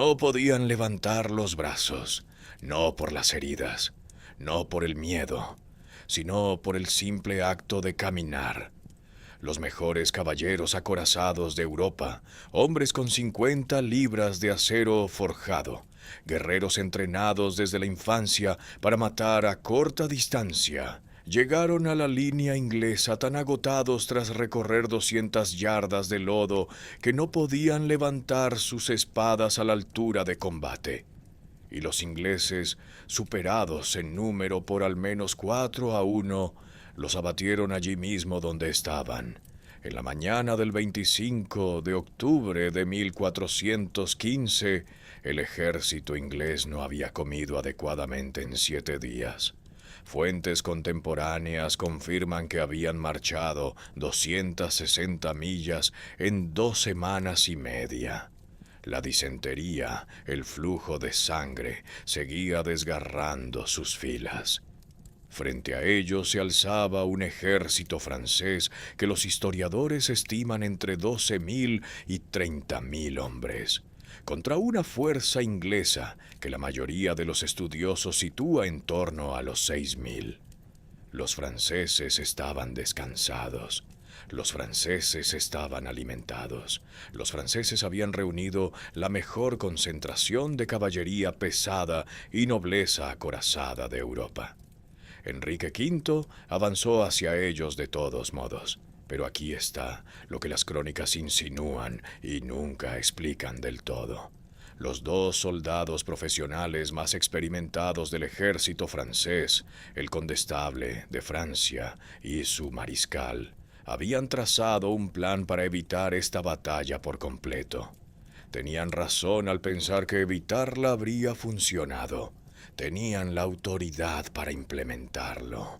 No podían levantar los brazos, no por las heridas, no por el miedo, sino por el simple acto de caminar. Los mejores caballeros acorazados de Europa, hombres con 50 libras de acero forjado, guerreros entrenados desde la infancia para matar a corta distancia, llegaron a la línea inglesa tan agotados tras recorrer 200 yardas de lodo que no podían levantar sus espadas a la altura de combate. Y los ingleses, superados en número por al menos 4-1, los abatieron allí mismo donde estaban. En la mañana del 25 de octubre de 1415, el ejército inglés no había comido adecuadamente en 7 días. Fuentes contemporáneas confirman que habían marchado 260 millas en 2 semanas y media. La disentería, el flujo de sangre, seguía desgarrando sus filas. Frente a ellos se alzaba un ejército francés que los historiadores estiman entre 12.000 y 30.000 hombres, contra una fuerza inglesa que la mayoría de los estudiosos sitúa en torno a los 6.000. Los franceses estaban descansados. Los franceses estaban alimentados. Los franceses habían reunido la mejor concentración de caballería pesada y nobleza acorazada de Europa. Enrique V avanzó hacia ellos de todos modos, pero aquí está lo que las crónicas insinúan y nunca explican del todo. Los 2 soldados profesionales más experimentados del ejército francés, el condestable de Francia y su mariscal, habían trazado un plan para evitar esta batalla por completo. Tenían razón al pensar que evitarla habría funcionado. Tenían la autoridad para implementarlo.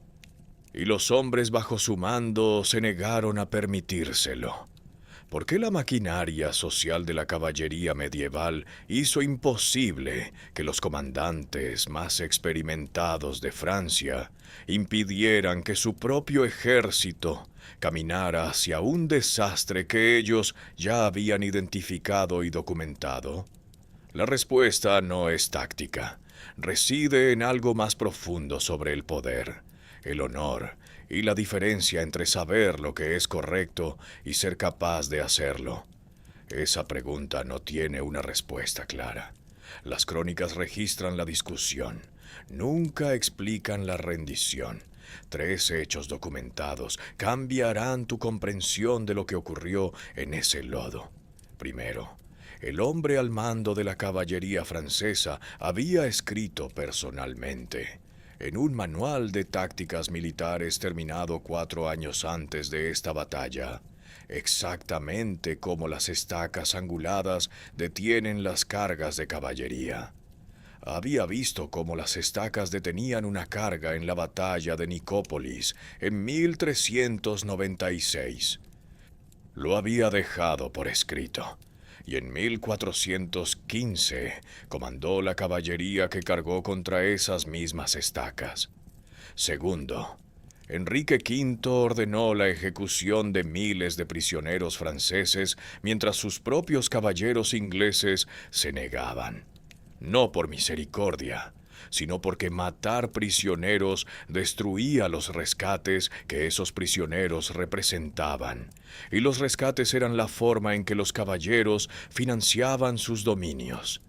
Y los hombres bajo su mando se negaron a permitírselo. ¿Por qué la maquinaria social de la caballería medieval hizo imposible que los comandantes más experimentados de Francia impidieran que su propio ejército caminara hacia un desastre que ellos ya habían identificado y documentado? La respuesta no es táctica. Reside en algo más profundo sobre el poder, el honor y la diferencia entre saber lo que es correcto y ser capaz de hacerlo. Esa pregunta no tiene una respuesta clara. Las crónicas registran la discusión, nunca explican la rendición. 3 hechos documentados cambiarán tu comprensión de lo que ocurrió en ese lodo. Primero, el hombre al mando de la caballería francesa había escrito personalmente, en un manual de tácticas militares terminado 4 años antes de esta batalla, exactamente cómo las estacas anguladas detienen las cargas de caballería. Había visto cómo las estacas detenían una carga en la batalla de Nicópolis en 1396. Lo había dejado por escrito. Y en 1415 comandó la caballería que cargó contra esas mismas estacas. Segundo, Enrique V ordenó la ejecución de miles de prisioneros franceses mientras sus propios caballeros ingleses se negaban. No por misericordia, sino porque matar prisioneros destruía los rescates que esos prisioneros representaban, y los rescates eran la forma en que los caballeros financiaban sus dominios.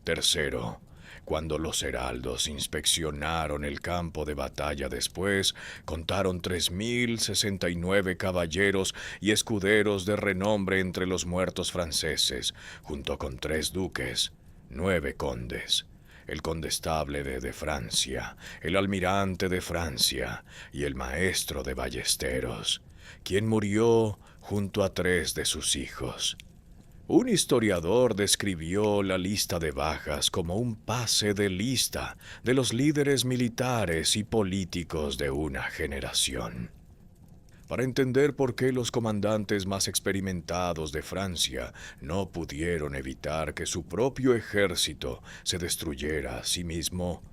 Tercero, cuando los heraldos inspeccionaron el campo de batalla después, contaron 3.069 caballeros y escuderos de renombre entre los muertos franceses, junto con 3 duques, 9 condes, el condestable de Francia, el almirante de Francia y el maestro de ballesteros, quien murió junto a 3 de sus hijos. Un historiador describió la lista de bajas como un pase de lista de los líderes militares y políticos de una generación. Para entender por qué los comandantes más experimentados de Francia no pudieron evitar que su propio ejército se destruyera a sí mismo,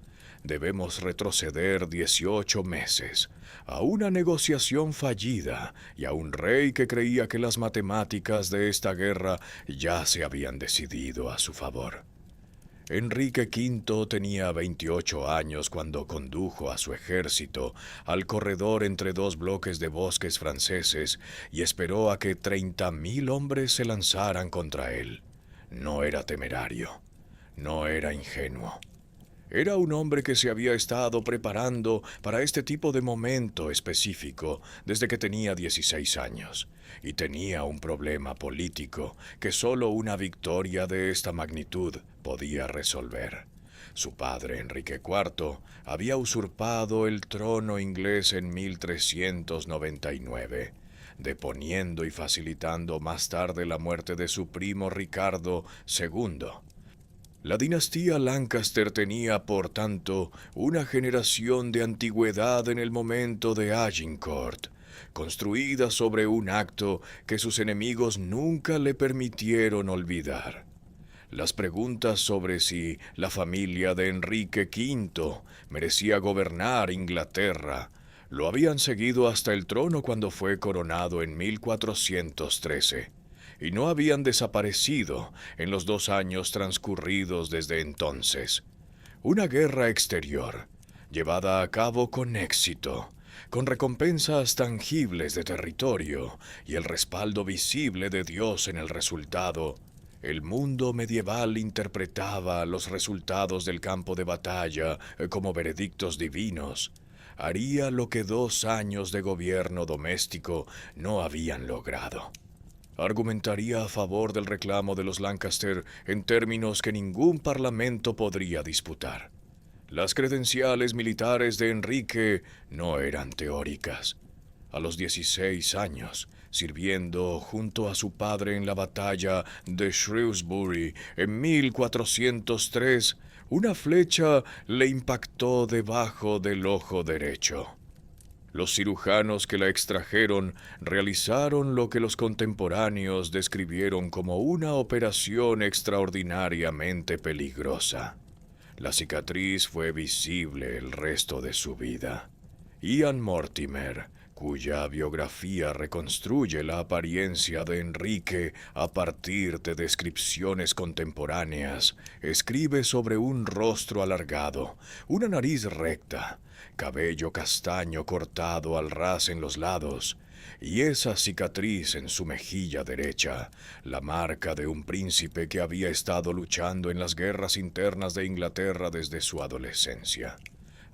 debemos retroceder 18 meses, a una negociación fallida y a un rey que creía que las matemáticas de esta guerra ya se habían decidido a su favor. Enrique V tenía 28 años cuando condujo a su ejército al corredor entre dos bloques de bosques franceses y esperó a que 30.000 hombres se lanzaran contra él. No era temerario, no era ingenuo. Era un hombre que se había estado preparando para este tipo de momento específico desde que tenía 16 años, y tenía un problema político que solo una victoria de esta magnitud podía resolver. Su padre, Enrique IV, había usurpado el trono inglés en 1399, deponiendo y facilitando más tarde la muerte de su primo Ricardo II. La dinastía Lancaster tenía, por tanto, una generación de antigüedad en el momento de Agincourt, construida sobre un acto que sus enemigos nunca le permitieron olvidar. Las preguntas sobre si la familia de Enrique V merecía gobernar Inglaterra lo habían seguido hasta el trono cuando fue coronado en 1413. Y no habían desaparecido en los 2 años transcurridos desde entonces. Una guerra exterior, llevada a cabo con éxito, con recompensas tangibles de territorio y el respaldo visible de Dios en el resultado. El mundo medieval interpretaba los resultados del campo de batalla como veredictos divinos. Haría lo que 2 años de gobierno doméstico no habían logrado. Argumentaría a favor del reclamo de los Lancaster en términos que ningún parlamento podría disputar. Las credenciales militares de Enrique no eran teóricas. A los 16 años, sirviendo junto a su padre en la batalla de Shrewsbury en 1403, una flecha le impactó debajo del ojo derecho. Los cirujanos que la extrajeron realizaron lo que los contemporáneos describieron como una operación extraordinariamente peligrosa. La cicatriz fue visible el resto de su vida. Ian Mortimer, cuya biografía reconstruye la apariencia de Enrique a partir de descripciones contemporáneas, escribe sobre un rostro alargado, una nariz recta, cabello castaño cortado al ras en los lados, y esa cicatriz en su mejilla derecha, la marca de un príncipe que había estado luchando en las guerras internas de Inglaterra desde su adolescencia.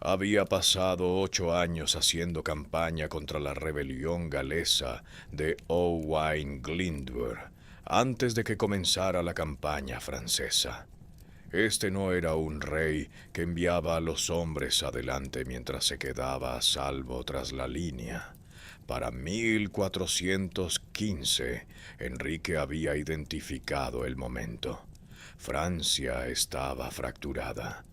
Había pasado 8 años haciendo campaña contra la rebelión galesa de Owain Glyndwr, antes de que comenzara la campaña francesa. Este no era un rey que enviaba a los hombres adelante mientras se quedaba a salvo tras la línea. Para 1415, Enrique había identificado el momento. Francia estaba fracturada.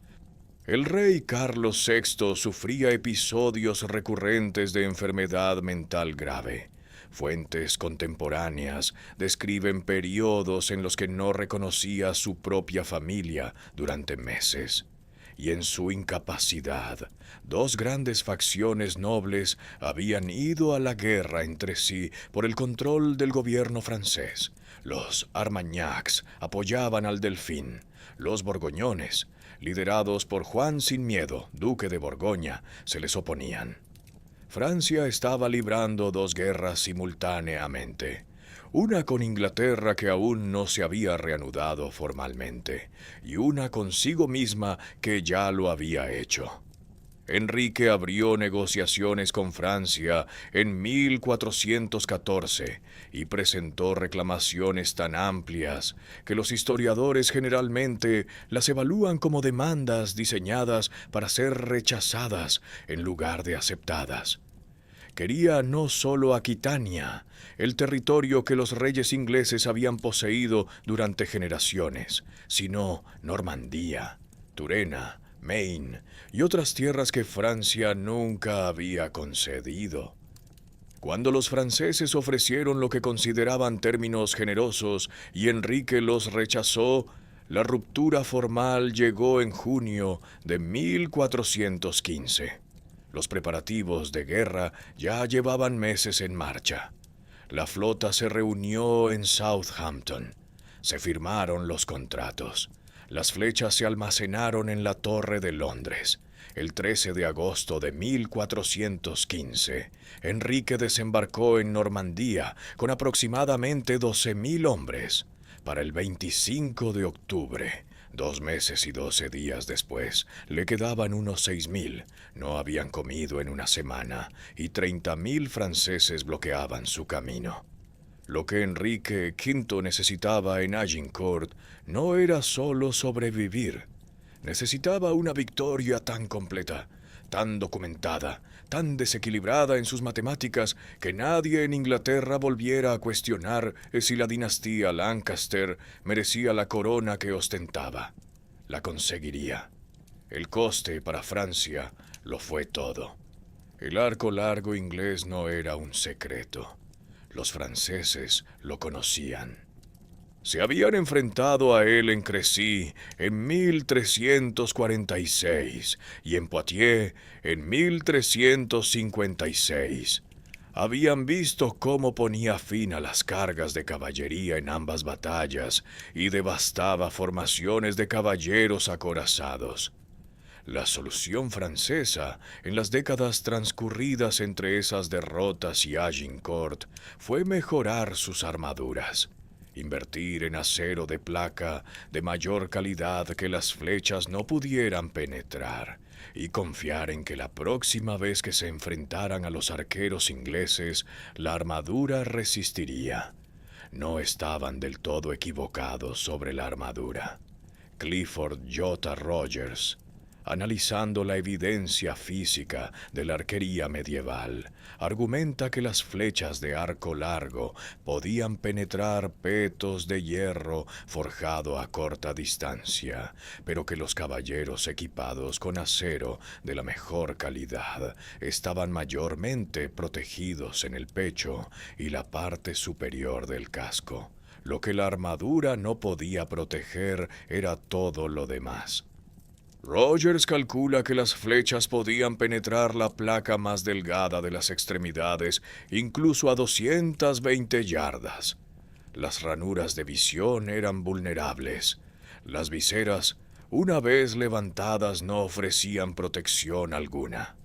El rey Carlos VI sufría episodios recurrentes de enfermedad mental grave. Fuentes contemporáneas describen periodos en los que no reconocía a su propia familia durante meses. Y en su incapacidad, 2 grandes facciones nobles habían ido a la guerra entre sí por el control del gobierno francés. Los Armagnacs apoyaban al Delfín. Los Borgoñones, liderados por Juan sin Miedo, duque de Borgoña, se les oponían. Francia estaba librando 2 guerras simultáneamente, una con Inglaterra que aún no se había reanudado formalmente, y una consigo misma que ya lo había hecho. Enrique abrió negociaciones con Francia en 1414 y presentó reclamaciones tan amplias que los historiadores generalmente las evalúan como demandas diseñadas para ser rechazadas en lugar de aceptadas. Quería no solo Aquitania, el territorio que los reyes ingleses habían poseído durante generaciones, sino Normandía, Turena, Maine y otras tierras que Francia nunca había concedido. Cuando los franceses ofrecieron lo que consideraban términos generosos y Enrique los rechazó, la ruptura formal llegó en junio de 1415. Los preparativos de guerra ya llevaban meses en marcha. La flota se reunió en Southampton. Se firmaron los contratos. Las flechas se almacenaron en la Torre de Londres. El 13 de agosto de 1415, Enrique desembarcó en Normandía con aproximadamente 12.000 hombres. Para el 25 de octubre, 2 meses y 12 días después, le quedaban unos 6.000. No habían comido en una semana y 30.000 franceses bloqueaban su camino. Lo que Enrique V necesitaba en Agincourt no era solo sobrevivir. Necesitaba una victoria tan completa, tan documentada, tan desequilibrada en sus matemáticas que nadie en Inglaterra volviera a cuestionar si la dinastía Lancaster merecía la corona que ostentaba. La conseguiría. El coste para Francia lo fue todo. El arco largo inglés no era un secreto. Los franceses lo conocían. Se habían enfrentado a él en Crecy en 1346 y en Poitiers en 1356. Habían visto cómo ponía fin a las cargas de caballería en ambas batallas y devastaba formaciones de caballeros acorazados. La solución francesa, en las décadas transcurridas entre esas derrotas y Agincourt, fue mejorar sus armaduras. Invertir en acero de placa de mayor calidad que las flechas no pudieran penetrar, y confiar en que la próxima vez que se enfrentaran a los arqueros ingleses, la armadura resistiría. No estaban del todo equivocados sobre la armadura. Clifford J. Rogers, analizando la evidencia física de la arquería medieval, argumenta que las flechas de arco largo podían penetrar petos de hierro forjado a corta distancia, pero que los caballeros equipados con acero de la mejor calidad estaban mayormente protegidos en el pecho y la parte superior del casco. Lo que la armadura no podía proteger era todo lo demás. Rogers calcula que las flechas podían penetrar la placa más delgada de las extremidades, incluso a 220 yardas. Las ranuras de visión eran vulnerables. Las viseras, una vez levantadas, no ofrecían protección alguna.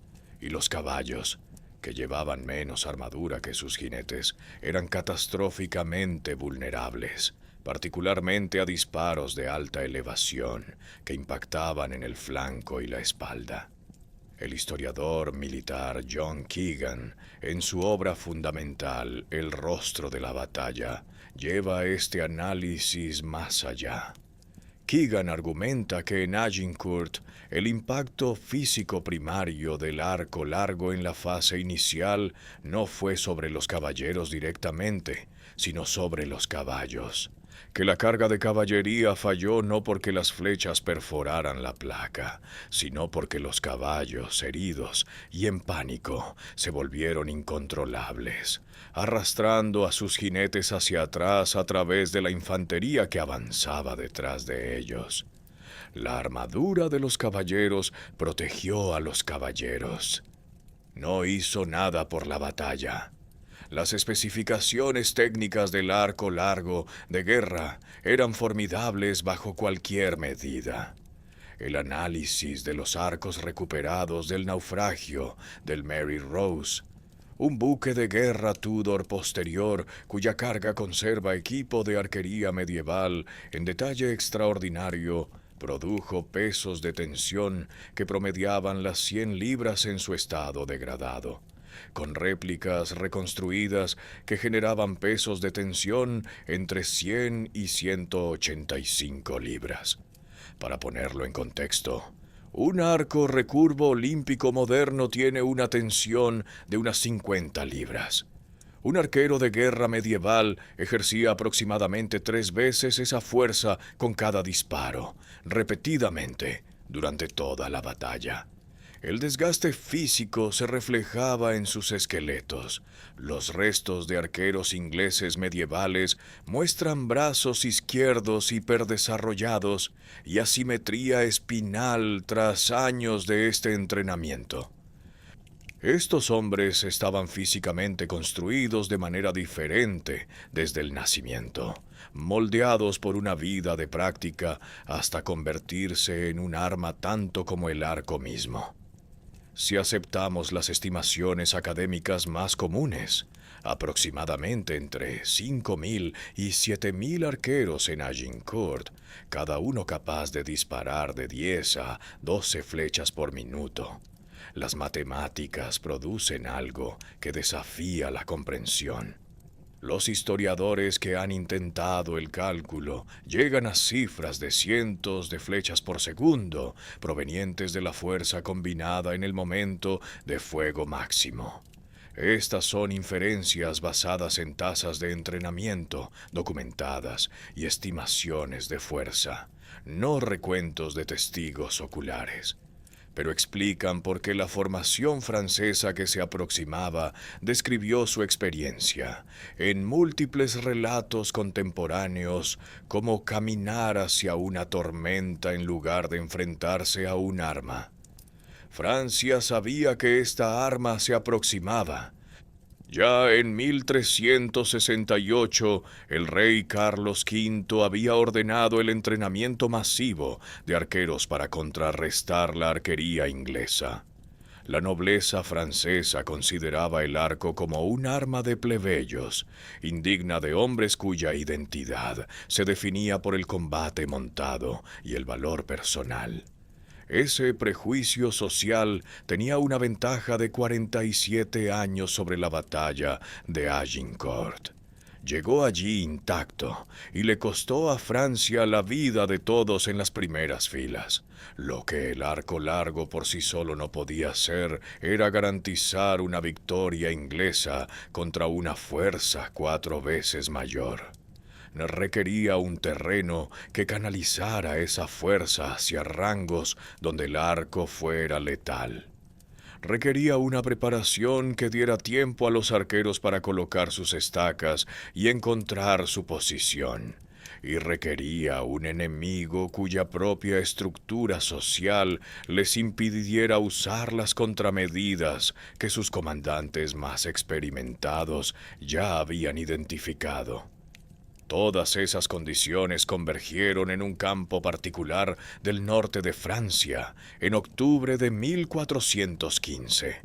Y los caballos, que llevaban menos armadura que sus jinetes, eran catastróficamente vulnerables, particularmente a disparos de alta elevación que impactaban en el flanco y la espalda. El historiador militar John Keegan, en su obra fundamental El rostro de la batalla, lleva este análisis más allá. Keegan argumenta que en Agincourt el impacto físico primario del arco largo en la fase inicial no fue sobre los caballeros directamente, sino sobre los caballos. Que la carga de caballería falló no porque las flechas perforaran la placa, sino porque los caballos, heridos y en pánico, se volvieron incontrolables, arrastrando a sus jinetes hacia atrás a través de la infantería que avanzaba detrás de ellos. La armadura de los caballeros protegió a los caballeros. No hizo nada por la batalla. Las especificaciones técnicas del arco largo de guerra eran formidables bajo cualquier medida. El análisis de los arcos recuperados del naufragio del Mary Rose, un buque de guerra Tudor posterior cuya carga conserva equipo de arquería medieval en detalle extraordinario, produjo pesos de tensión que promediaban las 100 libras en su estado degradado, con réplicas reconstruidas que generaban pesos de tensión entre 100 y 185 libras. Para ponerlo en contexto, un arco recurvo olímpico moderno tiene una tensión de unas 50 libras. Un arquero de guerra medieval ejercía aproximadamente 3 veces esa fuerza con cada disparo, repetidamente, durante toda la batalla. El desgaste físico se reflejaba en sus esqueletos. Los restos de arqueros ingleses medievales muestran brazos izquierdos hiperdesarrollados y asimetría espinal tras años de este entrenamiento. Estos hombres estaban físicamente construidos de manera diferente desde el nacimiento, moldeados por una vida de práctica hasta convertirse en un arma tanto como el arco mismo. Si aceptamos las estimaciones académicas más comunes, aproximadamente entre 5.000 y 7.000 arqueros en Agincourt, cada uno capaz de disparar de 10 a 12 flechas por minuto. Las matemáticas producen algo que desafía la comprensión. Los historiadores que han intentado el cálculo llegan a cifras de cientos de flechas por segundo, provenientes de la fuerza combinada en el momento de fuego máximo. Estas son inferencias basadas en tasas de entrenamiento documentadas y estimaciones de fuerza, no recuentos de testigos oculares, pero explican por qué la formación francesa que se aproximaba describió su experiencia en múltiples relatos contemporáneos como caminar hacia una tormenta en lugar de enfrentarse a un arma. Francia sabía que esta arma se aproximaba. Ya en 1368, el rey Carlos V había ordenado el entrenamiento masivo de arqueros para contrarrestar la arquería inglesa. La nobleza francesa consideraba el arco como un arma de plebeyos, indigna de hombres cuya identidad se definía por el combate montado y el valor personal. Ese prejuicio social tenía una ventaja de 47 años sobre la batalla de Agincourt. Llegó allí intacto y le costó a Francia la vida de todos en las primeras filas. Lo que el arco largo por sí solo no podía hacer era garantizar una victoria inglesa contra una fuerza 4 veces mayor. Requería un terreno que canalizara esa fuerza hacia rangos donde el arco fuera letal. Requería una preparación que diera tiempo a los arqueros para colocar sus estacas y encontrar su posición. Y requería un enemigo cuya propia estructura social les impidiera usar las contramedidas que sus comandantes más experimentados ya habían identificado. Todas esas condiciones convergieron en un campo particular del norte de Francia en octubre de 1415.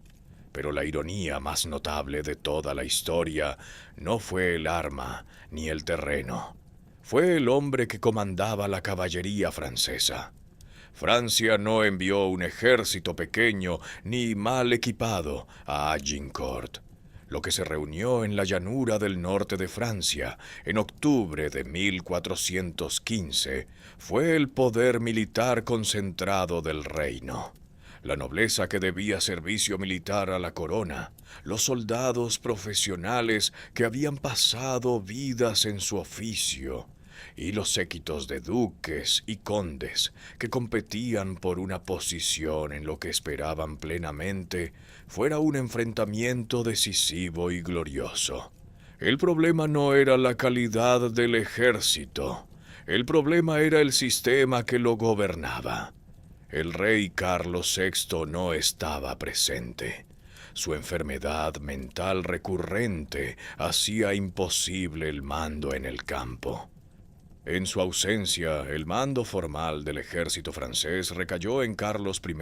Pero la ironía más notable de toda la historia no fue el arma ni el terreno. Fue el hombre que comandaba la caballería francesa. Francia no envió un ejército pequeño ni mal equipado a Agincourt. Lo que se reunió en la llanura del norte de Francia en octubre de 1415 fue el poder militar concentrado del reino. La nobleza que debía servicio militar a la corona, los soldados profesionales que habían pasado vidas en su oficio, y los séquitos de duques y condes que competían por una posición en lo que esperaban plenamente fuera un enfrentamiento decisivo y glorioso. El problema no era la calidad del ejército, el problema era el sistema que lo gobernaba. El rey Carlos VI no estaba presente. Su enfermedad mental recurrente hacía imposible el mando en el campo. En su ausencia, el mando formal del ejército francés recayó en Carlos I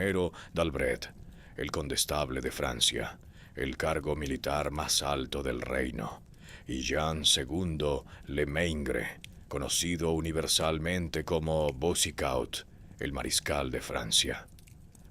d'Albret, el condestable de Francia, el cargo militar más alto del reino, y Jean II Le Maingre, conocido universalmente como Boucicaut, el mariscal de Francia.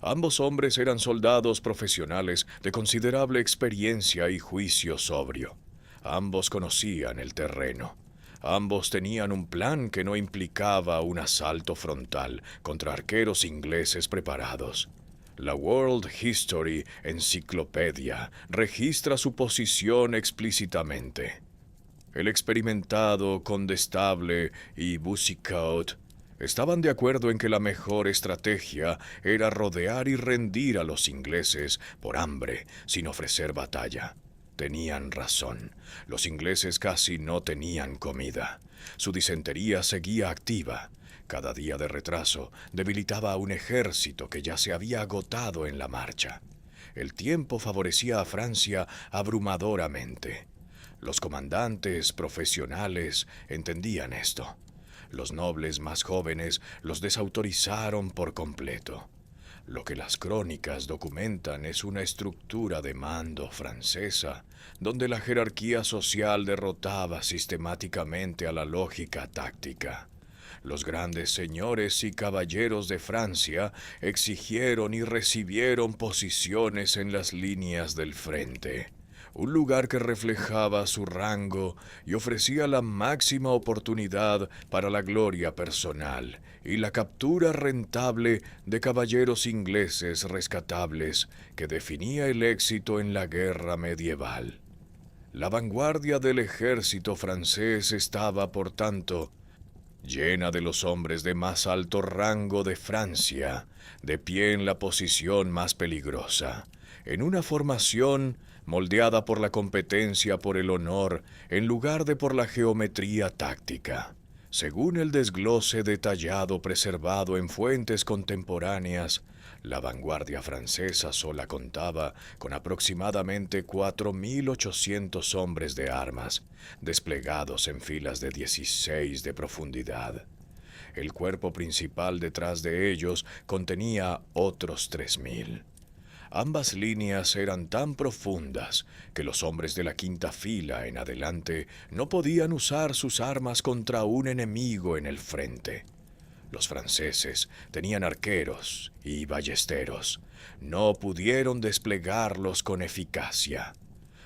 Ambos hombres eran soldados profesionales de considerable experiencia y juicio sobrio. Ambos conocían el terreno. Ambos tenían un plan que no implicaba un asalto frontal contra arqueros ingleses preparados. La World History Encyclopedia registra su posición explícitamente. El experimentado condestable y Boucicaut estaban de acuerdo en que la mejor estrategia era rodear y rendir a los ingleses por hambre sin ofrecer batalla. Tenían razón. Los ingleses casi no tenían comida. Su disentería seguía activa. Cada día de retraso debilitaba a un ejército que ya se había agotado en la marcha. El tiempo favorecía a Francia abrumadoramente. Los comandantes profesionales entendían esto. Los nobles más jóvenes los desautorizaron por completo. Lo que las crónicas documentan es una estructura de mando francesa, donde la jerarquía social derrotaba sistemáticamente a la lógica táctica. Los grandes señores y caballeros de Francia exigieron y recibieron posiciones en las líneas del frente, un lugar que reflejaba su rango y ofrecía la máxima oportunidad para la gloria personal y la captura rentable de caballeros ingleses rescatables que definía el éxito en la guerra medieval. La vanguardia del ejército francés estaba, por tanto, llena de los hombres de más alto rango de Francia, de pie en la posición más peligrosa, en una formación moldeada por la competencia por el honor en lugar de por la geometría táctica. Según el desglose detallado preservado en fuentes contemporáneas, la vanguardia francesa sola contaba con aproximadamente 4.800 hombres de armas, desplegados en filas de 16 de profundidad. El cuerpo principal detrás de ellos contenía otros 3.000. Ambas líneas eran tan profundas que los hombres de la quinta fila en adelante no podían usar sus armas contra un enemigo en el frente. Los franceses tenían arqueros y ballesteros. No pudieron desplegarlos con eficacia.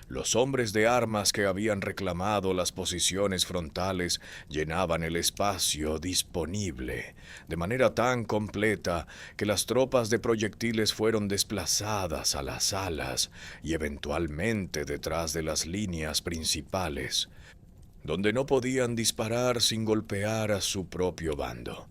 Los hombres de armas que habían reclamado las posiciones frontales llenaban el espacio disponible de manera tan completa que las tropas de proyectiles fueron desplazadas a las alas y eventualmente detrás de las líneas principales, donde no podían disparar sin golpear a su propio bando.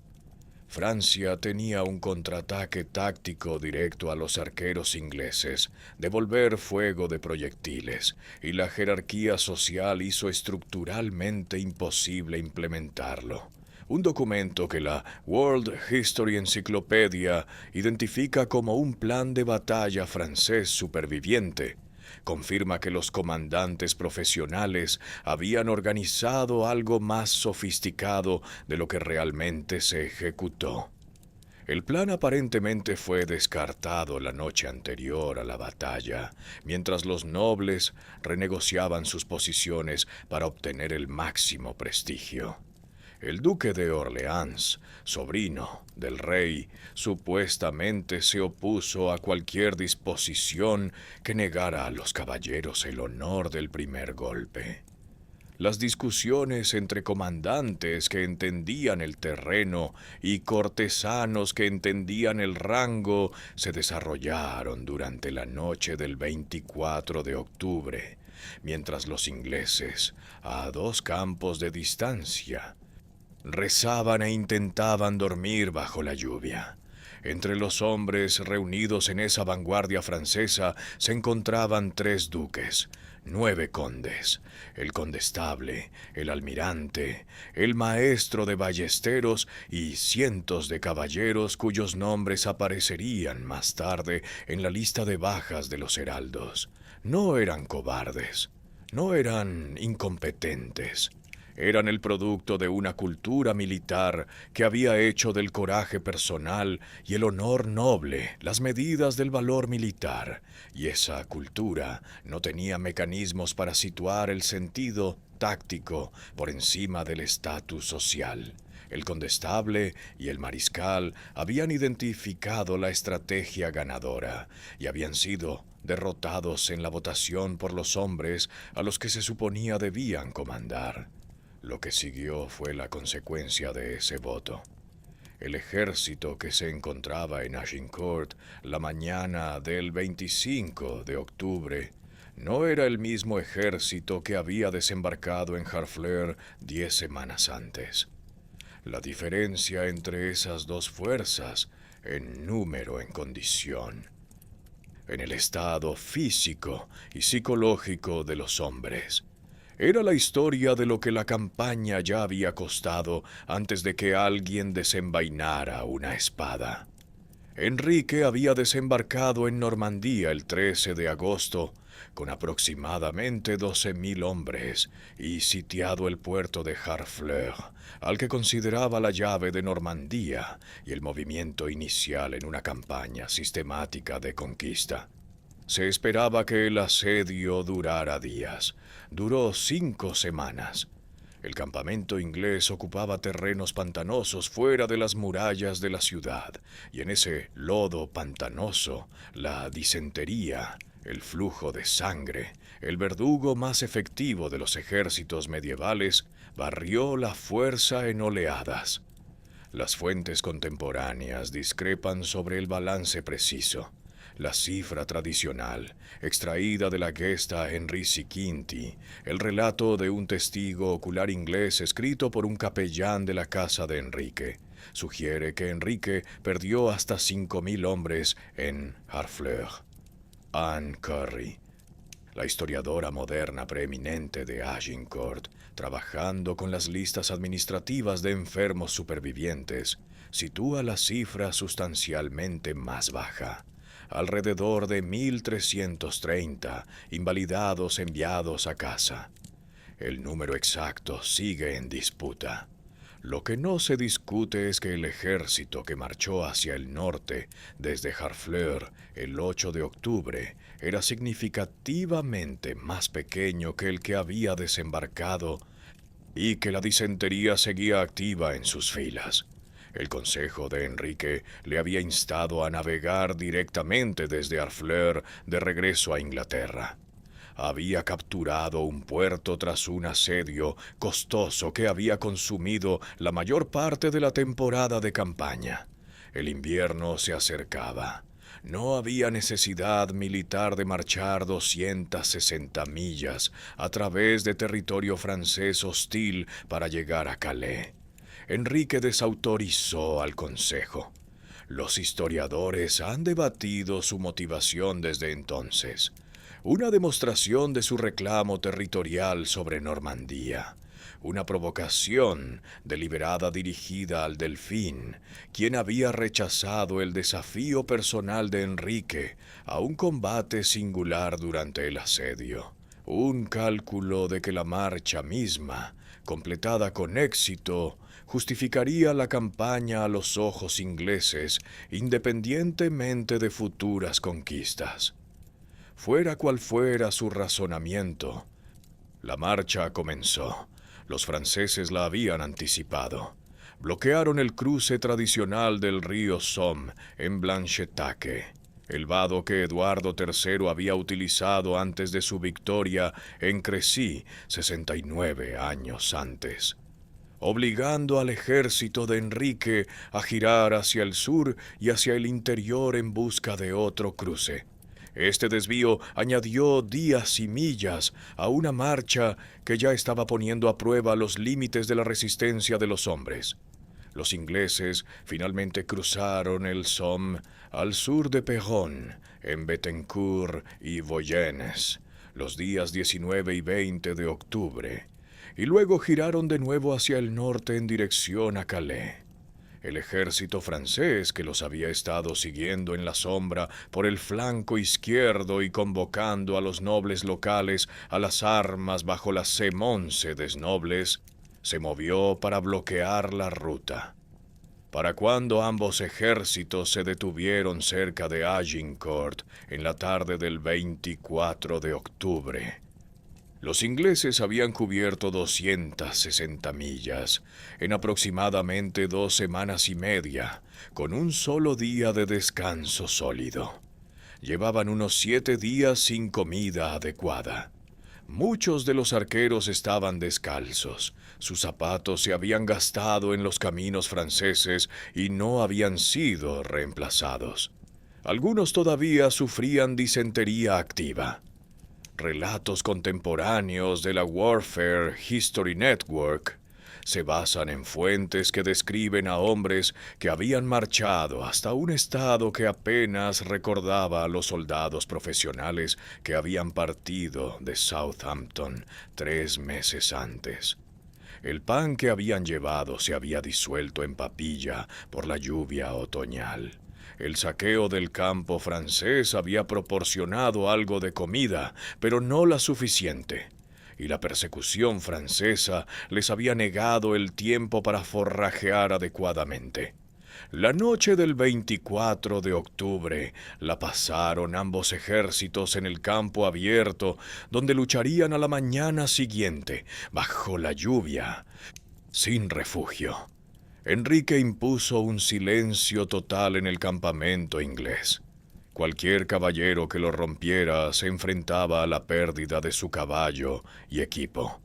Francia tenía un contraataque táctico directo a los arqueros ingleses, devolver fuego de proyectiles, y la jerarquía social hizo estructuralmente imposible implementarlo. Un documento que la World History Encyclopedia identifica como un plan de batalla francés superviviente confirma que los comandantes profesionales habían organizado algo más sofisticado de lo que realmente se ejecutó. El plan aparentemente fue descartado la noche anterior a la batalla, mientras los nobles renegociaban sus posiciones para obtener el máximo prestigio. El duque de Orleans, sobrino del rey, supuestamente se opuso a cualquier disposición que negara a los caballeros el honor del primer golpe. Las discusiones entre comandantes que entendían el terreno y cortesanos que entendían el rango se desarrollaron durante la noche del 24 de octubre, mientras los ingleses, a 2 campos de distancia, rezaban e intentaban dormir bajo la lluvia. Entre los hombres reunidos en esa vanguardia francesa se encontraban 3 duques, 9 condes, el condestable, el almirante, el maestro de ballesteros y cientos de caballeros cuyos nombres aparecerían más tarde en la lista de bajas de los heraldos. No eran cobardes, no eran incompetentes. Eran el producto de una cultura militar que había hecho del coraje personal y el honor noble las medidas del valor militar, y esa cultura no tenía mecanismos para situar el sentido táctico por encima del estatus social. El condestable y el mariscal habían identificado la estrategia ganadora y habían sido derrotados en la votación por los hombres a los que se suponía debían comandar. Lo que siguió fue la consecuencia de ese voto. El ejército que se encontraba en Agincourt la mañana del 25 de octubre no era el mismo ejército que había desembarcado en Harfleur 10 semanas antes. La diferencia entre esas 2 fuerzas, en número, en condición, en el estado físico y psicológico de los hombres, era la historia de lo que la campaña ya había costado antes de que alguien desenvainara una espada. Enrique había desembarcado en Normandía el 13 de agosto con aproximadamente 12.000 hombres y sitiado el puerto de Harfleur, al que consideraba la llave de Normandía y el movimiento inicial en una campaña sistemática de conquista. Se esperaba que el asedio durara días. Duró 5 semanas. El campamento inglés ocupaba terrenos pantanosos fuera de las murallas de la ciudad, y en ese lodo pantanoso, la disentería, el flujo de sangre, el verdugo más efectivo de los ejércitos medievales, barrió la fuerza en oleadas. Las fuentes contemporáneas discrepan sobre el balance preciso. La cifra tradicional, extraída de la Gesta Henrici V, el relato de un testigo ocular inglés escrito por un capellán de la casa de Enrique, sugiere que Enrique perdió hasta 5.000 hombres en Harfleur. Anne Curry, la historiadora moderna preeminente de Agincourt, trabajando con las listas administrativas de enfermos supervivientes, sitúa la cifra sustancialmente más baja. Alrededor de 1.330 invalidados enviados a casa. El número exacto sigue en disputa. Lo que no se discute es que el ejército que marchó hacia el norte desde Harfleur el 8 de octubre era significativamente más pequeño que el que había desembarcado y que la disentería seguía activa en sus filas. El consejo de Enrique le había instado a navegar directamente desde Harfleur de regreso a Inglaterra. Había capturado un puerto tras un asedio costoso que había consumido la mayor parte de la temporada de campaña. El invierno se acercaba. No había necesidad militar de marchar 260 millas a través de territorio francés hostil para llegar a Calais. Enrique desautorizó al consejo. Los historiadores han debatido su motivación desde entonces. Una demostración de su reclamo territorial sobre Normandía. Una provocación deliberada dirigida al Delfín, quien había rechazado el desafío personal de Enrique a un combate singular durante el asedio. Un cálculo de que la marcha misma, completada con éxito, justificaría la campaña a los ojos ingleses independientemente de futuras conquistas. Fuera cual fuera su razonamiento, la marcha comenzó. Los franceses la habían anticipado. Bloquearon el cruce tradicional del río Somme en Blanchetaque, el vado que Eduardo III había utilizado antes de su victoria en Crecy 69 años antes, obligando al ejército de Enrique a girar hacia el sur y hacia el interior en busca de otro cruce. Este desvío añadió días y millas a una marcha que ya estaba poniendo a prueba los límites de la resistencia de los hombres. Los ingleses finalmente cruzaron el Somme al sur de Péronne, en Bethencourt y Voyennes, los días 19 y 20 de octubre, y luego giraron de nuevo hacia el norte en dirección a Calais. El ejército francés, que los había estado siguiendo en la sombra por el flanco izquierdo y convocando a los nobles locales a las armas bajo las Semonce des Nobles, se movió para bloquear la ruta. Para cuando ambos ejércitos se detuvieron cerca de Agincourt en la tarde del 24 de octubre, los ingleses habían cubierto 260 millas en aproximadamente 2 semanas y media, con un solo día de descanso sólido. Llevaban unos 7 días sin comida adecuada. Muchos de los arqueros estaban descalzos. Sus zapatos se habían gastado en los caminos franceses y no habían sido reemplazados. Algunos todavía sufrían disentería activa. Relatos contemporáneos de la Warfare History Network se basan en fuentes que describen a hombres que habían marchado hasta un estado que apenas recordaba a los soldados profesionales que habían partido de Southampton 3 meses antes. El pan que habían llevado se había disuelto en papilla por la lluvia otoñal. El saqueo del campo francés había proporcionado algo de comida, pero no la suficiente, y la persecución francesa les había negado el tiempo para forrajear adecuadamente. La noche del 24 de octubre la pasaron ambos ejércitos en el campo abierto, donde lucharían a la mañana siguiente, bajo la lluvia, sin refugio. Enrique impuso un silencio total en el campamento inglés. Cualquier caballero que lo rompiera se enfrentaba a la pérdida de su caballo y equipo.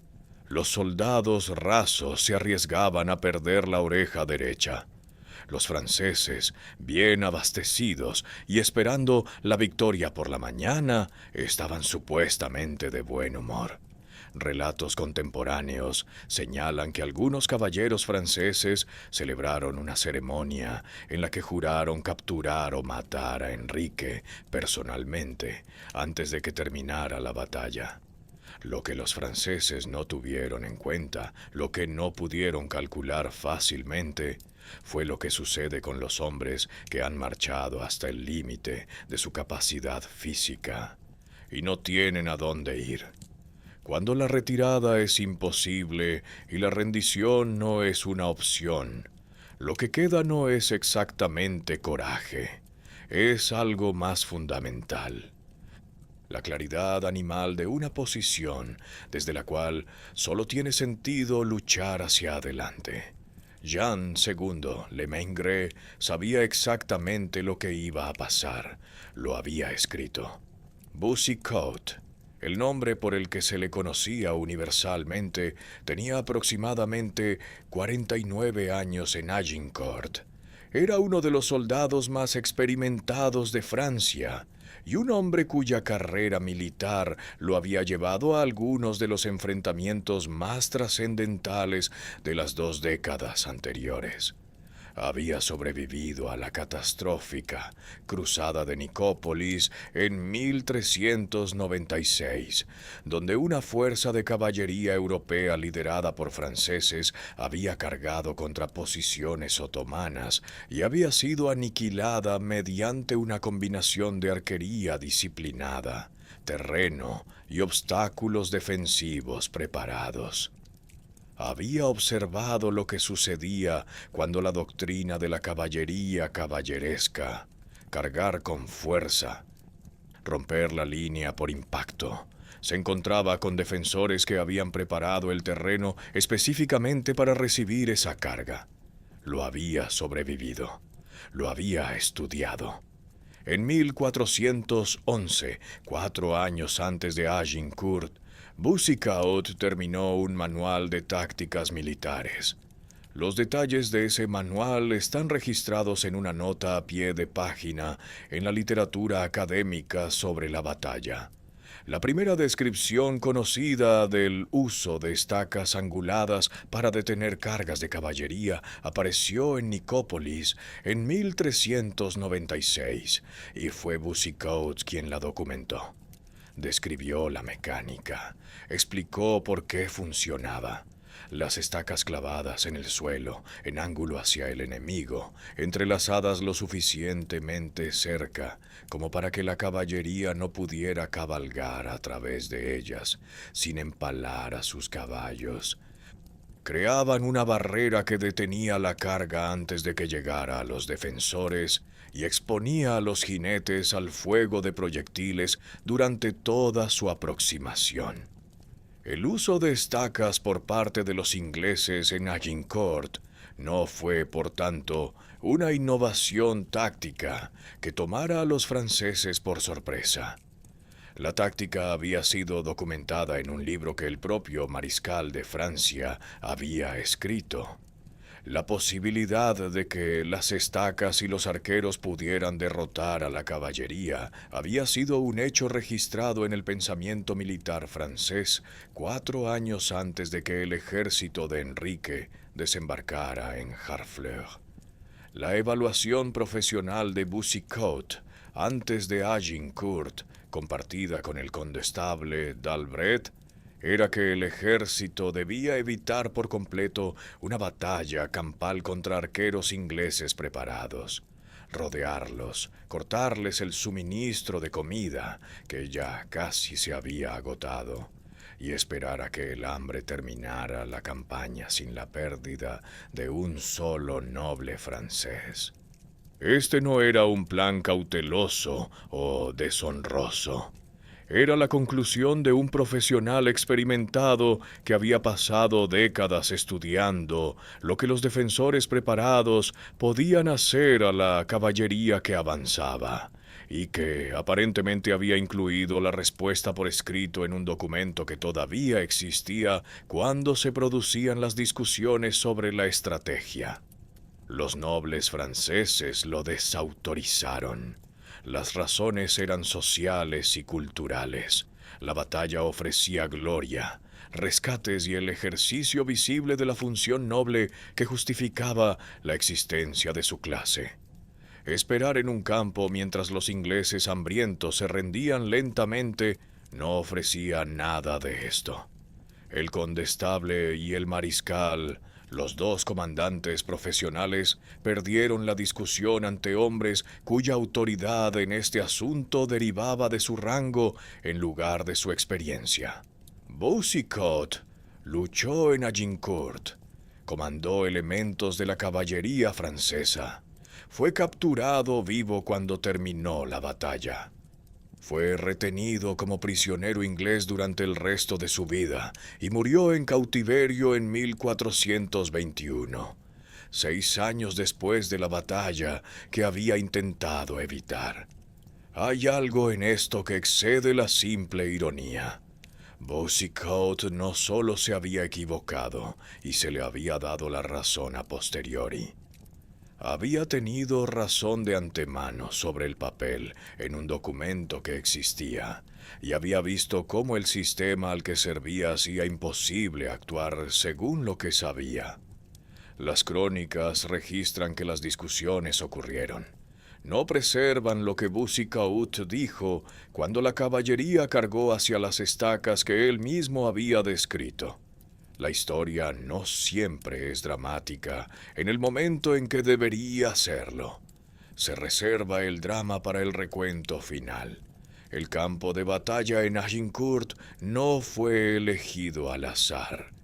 Los soldados rasos se arriesgaban a perder la oreja derecha. Los franceses, bien abastecidos y esperando la victoria por la mañana, estaban supuestamente de buen humor. Relatos contemporáneos señalan que algunos caballeros franceses celebraron una ceremonia en la que juraron capturar o matar a Enrique personalmente antes de que terminara la batalla. Lo que los franceses no tuvieron en cuenta, lo que no pudieron calcular fácilmente, fue lo que sucede con los hombres que han marchado hasta el límite de su capacidad física y no tienen a dónde ir. Cuando la retirada es imposible y la rendición no es una opción, lo que queda no es exactamente coraje, es algo más fundamental. La claridad animal de una posición desde la cual solo tiene sentido luchar hacia adelante. Jean II Lemaitre sabía exactamente lo que iba a pasar, lo había escrito. Boucicaut, el nombre por el que se le conocía universalmente, tenía aproximadamente 49 años en Agincourt. Era uno de los soldados más experimentados de Francia y un hombre cuya carrera militar lo había llevado a algunos de los enfrentamientos más trascendentales de las 2 décadas anteriores. Había sobrevivido a la catastrófica cruzada de Nicópolis en 1396, donde una fuerza de caballería europea liderada por franceses había cargado contra posiciones otomanas y había sido aniquilada mediante una combinación de arquería disciplinada, terreno y obstáculos defensivos preparados. Había observado lo que sucedía cuando la doctrina de la caballería caballeresca, cargar con fuerza, romper la línea por impacto, se encontraba con defensores que habían preparado el terreno específicamente para recibir esa carga. Lo había sobrevivido, lo había estudiado. En 1411, 4 años antes de Agincourt, Boucicaut terminó un manual de tácticas militares. Los detalles de ese manual están registrados en una nota a pie de página en la literatura académica sobre la batalla. La primera descripción conocida del uso de estacas anguladas para detener cargas de caballería apareció en Nicópolis en 1396 y fue Boucicaut quien la documentó. Describió la mecánica, explicó por qué funcionaba. Las estacas clavadas en el suelo, en ángulo hacia el enemigo, entrelazadas lo suficientemente cerca como para que la caballería no pudiera cabalgar a través de ellas, sin empalar a sus caballos. Creaban una barrera que detenía la carga antes de que llegara a los defensores y exponía a los jinetes al fuego de proyectiles durante toda su aproximación. El uso de estacas por parte de los ingleses en Agincourt no fue, por tanto, una innovación táctica que tomara a los franceses por sorpresa. La táctica había sido documentada en un libro que el propio mariscal de Francia había escrito. La posibilidad de que las estacas y los arqueros pudieran derrotar a la caballería había sido un hecho registrado en el pensamiento militar francés 4 años antes de que el ejército de Enrique desembarcara en Harfleur. La evaluación profesional de Boucicaut antes de Agincourt, compartida con el condestable d'Albret, era que el ejército debía evitar por completo una batalla campal contra arqueros ingleses preparados. rodearlos, cortarles el suministro de comida, que ya casi se había agotado, y esperar a que el hambre terminara la campaña sin la pérdida de un solo noble francés. Este no era un plan cauteloso o deshonroso. Era la conclusión de un profesional experimentado que había pasado décadas estudiando lo que los defensores preparados podían hacer a la caballería que avanzaba, y que aparentemente había incluido la respuesta por escrito en un documento que todavía existía cuando se producían las discusiones sobre la estrategia. Los nobles franceses lo desautorizaron. Las razones eran sociales y culturales. La batalla ofrecía gloria, rescates y el ejercicio visible de la función noble que justificaba la existencia de su clase. Esperar en un campo mientras los ingleses hambrientos se rendían lentamente no ofrecía nada de esto. El condestable y el mariscal, los dos comandantes profesionales, perdieron la discusión ante hombres cuya autoridad en este asunto derivaba de su rango en lugar de su experiencia. Boucicaut luchó en Agincourt, comandó elementos de la caballería francesa. Fue capturado vivo cuando terminó la batalla. Fue retenido como prisionero inglés durante el resto de su vida y murió en cautiverio en 1421, 6 años después de la batalla que había intentado evitar. Hay algo en esto que excede la simple ironía. Boucicaut no solo se había equivocado y se le había dado la razón a posteriori. Había tenido razón de antemano sobre el papel en un documento que existía, y había visto cómo el sistema al que servía hacía imposible actuar según lo que sabía. Las crónicas registran que las discusiones ocurrieron. No preservan lo que Boucicaut dijo cuando la caballería cargó hacia las estacas que él mismo había descrito. La historia no siempre es dramática en el momento en que debería serlo. Se reserva el drama para el recuento final. El campo de batalla en Agincourt no fue elegido al azar.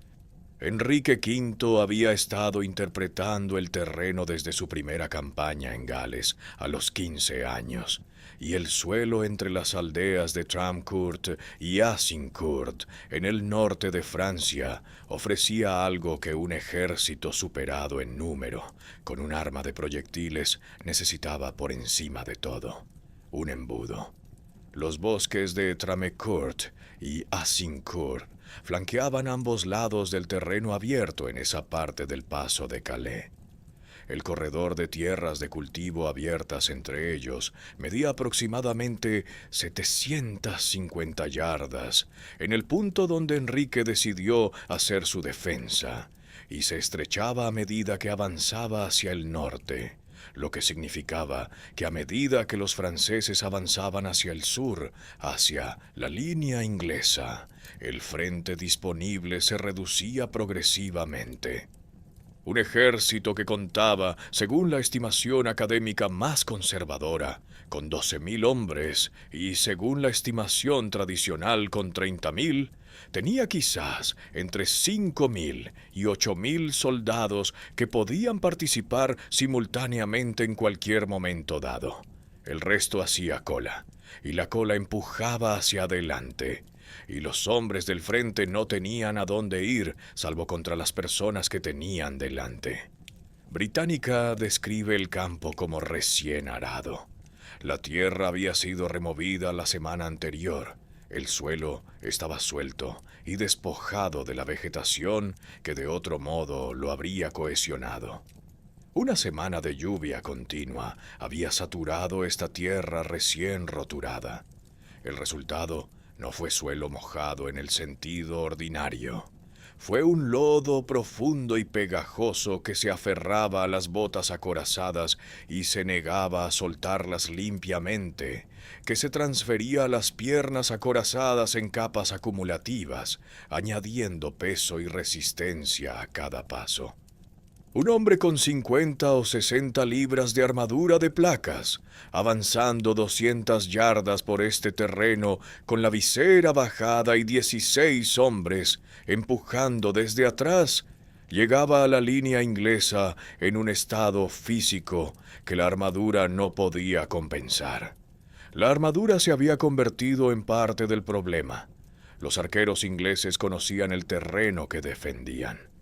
Enrique V había estado interpretando el terreno desde su primera campaña en Gales a los 15 años, y el suelo entre las aldeas de Tramcourt y Azincourt, en el norte de Francia, ofrecía algo que un ejército superado en número, con un arma de proyectiles, necesitaba por encima de todo: un embudo. Los bosques de Tramecourt y Azincourt flanqueaban ambos lados del terreno abierto en esa parte del paso de Calais. El corredor de tierras de cultivo abiertas entre ellos medía aproximadamente 750 yardas, en el punto donde Enrique decidió hacer su defensa, y se estrechaba a medida que avanzaba hacia el norte, lo que significaba que a medida que los franceses avanzaban hacia el sur, hacia la línea inglesa, el frente disponible se reducía progresivamente. Un ejército que contaba, según la estimación académica más conservadora, con 12.000 hombres y, según la estimación tradicional, con 30.000, tenía quizás entre 5.000 y 8.000 soldados que podían participar simultáneamente en cualquier momento dado. El resto hacía cola, y la cola empujaba hacia adelante, y los hombres del frente no tenían a dónde ir, salvo contra las personas que tenían delante. Británica describe el campo como recién arado. La tierra había sido removida la semana anterior. El suelo estaba suelto y despojado de la vegetación que de otro modo lo habría cohesionado. Una semana de lluvia continua había saturado esta tierra recién roturada. El resultado no fue suelo mojado en el sentido ordinario. Fue un lodo profundo y pegajoso que se aferraba a las botas acorazadas y se negaba a soltarlas limpiamente, que se transfería a las piernas acorazadas en capas acumulativas, añadiendo peso y resistencia a cada paso. Un hombre con 50 o 60 libras de armadura de placas, avanzando 200 yardas por este terreno con la visera bajada y 16 hombres empujando desde atrás, llegaba a la línea inglesa en un estado físico que la armadura no podía compensar. La armadura se había convertido en parte del problema. Los arqueros ingleses conocían el terreno que defendían.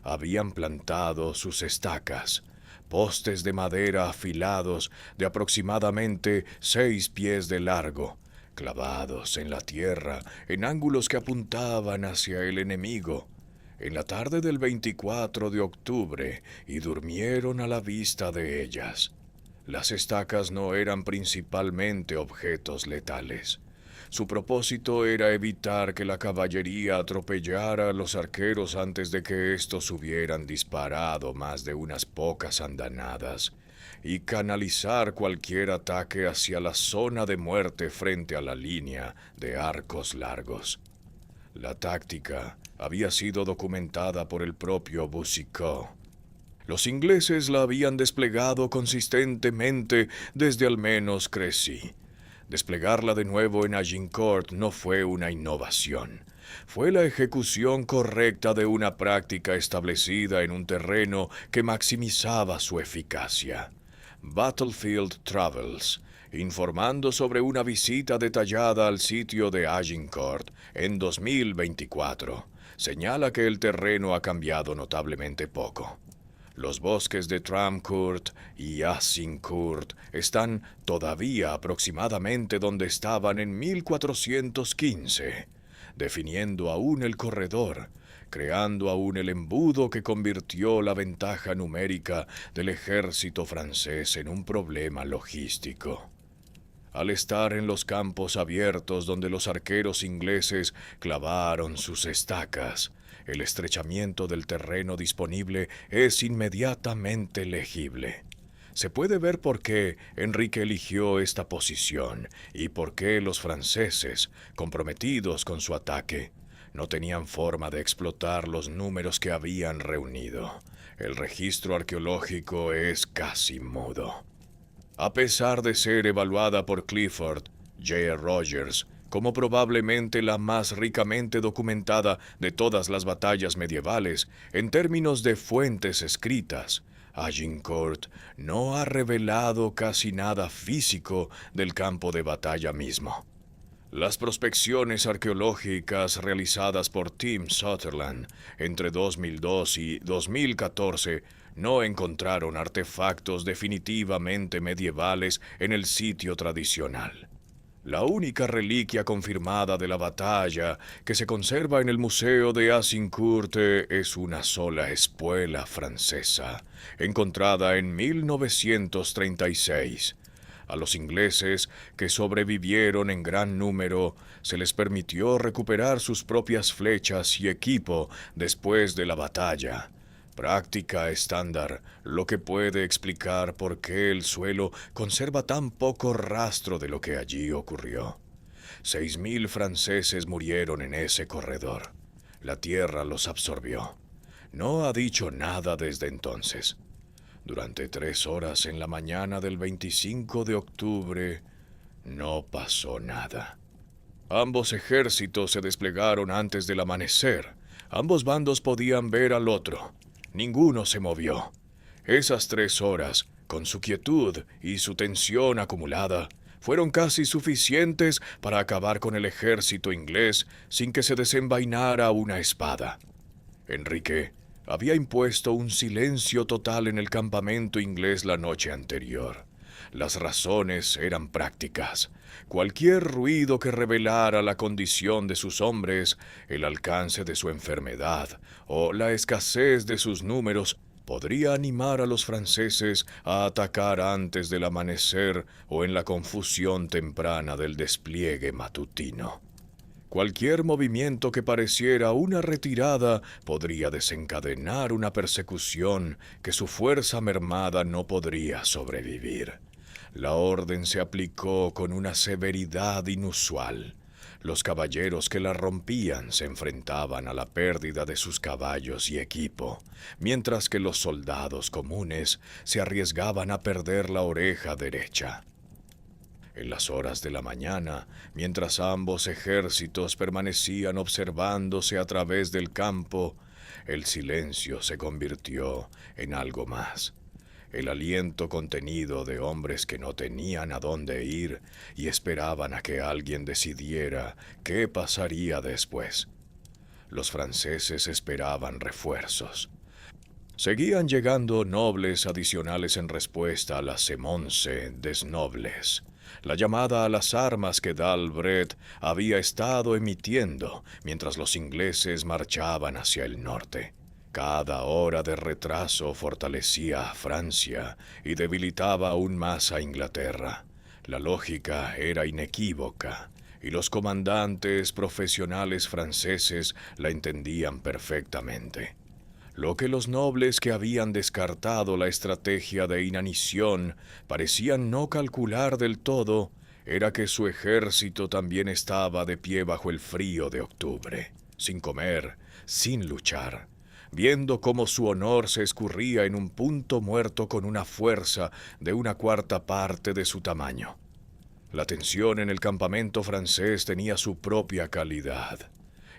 Habían plantado sus estacas, postes de madera afilados de aproximadamente 6 pies de largo, clavados en la tierra en ángulos que apuntaban hacia el enemigo, en la tarde del 24 de octubre, y durmieron a la vista de ellas. Las estacas no eran principalmente objetos letales. Su propósito era evitar que la caballería atropellara a los arqueros antes de que éstos hubieran disparado más de unas pocas andanadas, y canalizar cualquier ataque hacia la zona de muerte frente a la línea de arcos largos. La táctica había sido documentada por el propio Boucicaut. Los ingleses la habían desplegado consistentemente desde al menos Crécy. Desplegarla de nuevo en Agincourt no fue una innovación. Fue la ejecución correcta de una práctica establecida en un terreno que maximizaba su eficacia. Battlefield Travels, informando sobre una visita detallada al sitio de Agincourt en 2024, señala que el terreno ha cambiado notablemente poco. Los bosques de Tramcourt y Azincourt están todavía aproximadamente donde estaban en 1415, definiendo aún el corredor, creando aún el embudo que convirtió la ventaja numérica del ejército francés en un problema logístico. Al estar en los campos abiertos donde los arqueros ingleses clavaron sus estacas, el estrechamiento del terreno disponible es inmediatamente legible. Se puede ver por qué Enrique eligió esta posición y por qué los franceses, comprometidos con su ataque, no tenían forma de explotar los números que habían reunido. El registro arqueológico es casi mudo. A pesar de ser evaluada por Clifford J. Rogers como probablemente la más ricamente documentada de todas las batallas medievales en términos de fuentes escritas, Agincourt no ha revelado casi nada físico del campo de batalla mismo. Las prospecciones arqueológicas realizadas por Tim Sutherland entre 2002 y 2014 no encontraron artefactos definitivamente medievales en el sitio tradicional. La única reliquia confirmada de la batalla que se conserva en el Museo de Azincourt es una sola espuela francesa, encontrada en 1936. A los ingleses, que sobrevivieron en gran número, se les permitió recuperar sus propias flechas y equipo después de la batalla. Práctica estándar, lo que puede explicar por qué el suelo conserva tan poco rastro de lo que allí ocurrió. 6.000 franceses murieron en ese corredor. La tierra los absorbió. No ha dicho nada desde entonces. Durante 3 horas en la mañana del 25 de octubre, no pasó nada. Ambos ejércitos se desplegaron antes del amanecer. Ambos bandos podían ver al otro. Ninguno se movió. Esas 3 horas, con su quietud y su tensión acumulada, fueron casi suficientes para acabar con el ejército inglés sin que se desenvainara una espada. Enrique había impuesto un silencio total en el campamento inglés la noche anterior. Las razones eran prácticas. Cualquier ruido que revelara la condición de sus hombres, el alcance de su enfermedad o la escasez de sus números podría animar a los franceses a atacar antes del amanecer o en la confusión temprana del despliegue matutino. Cualquier movimiento que pareciera una retirada podría desencadenar una persecución que su fuerza mermada no podría sobrevivir. La orden se aplicó con una severidad inusual. Los caballeros que la rompían se enfrentaban a la pérdida de sus caballos y equipo, mientras que los soldados comunes se arriesgaban a perder la oreja derecha. En las horas de la mañana, mientras ambos ejércitos permanecían observándose a través del campo, el silencio se convirtió en algo más. El aliento contenido de hombres que no tenían a dónde ir y esperaban a que alguien decidiera qué pasaría después. Los franceses esperaban refuerzos. Seguían llegando nobles adicionales en respuesta a la semonce des nobles, la llamada a las armas que D'Albret había estado emitiendo mientras los ingleses marchaban hacia el norte. Cada hora de retraso fortalecía a Francia y debilitaba aún más a Inglaterra. La lógica era inequívoca, y los comandantes profesionales franceses la entendían perfectamente. Lo que los nobles que habían descartado la estrategia de inanición parecían no calcular del todo era que su ejército también estaba de pie bajo el frío de octubre, sin comer, sin luchar, viendo cómo su honor se escurría en un punto muerto con una fuerza de una cuarta parte de su tamaño. La tensión en el campamento francés tenía su propia calidad.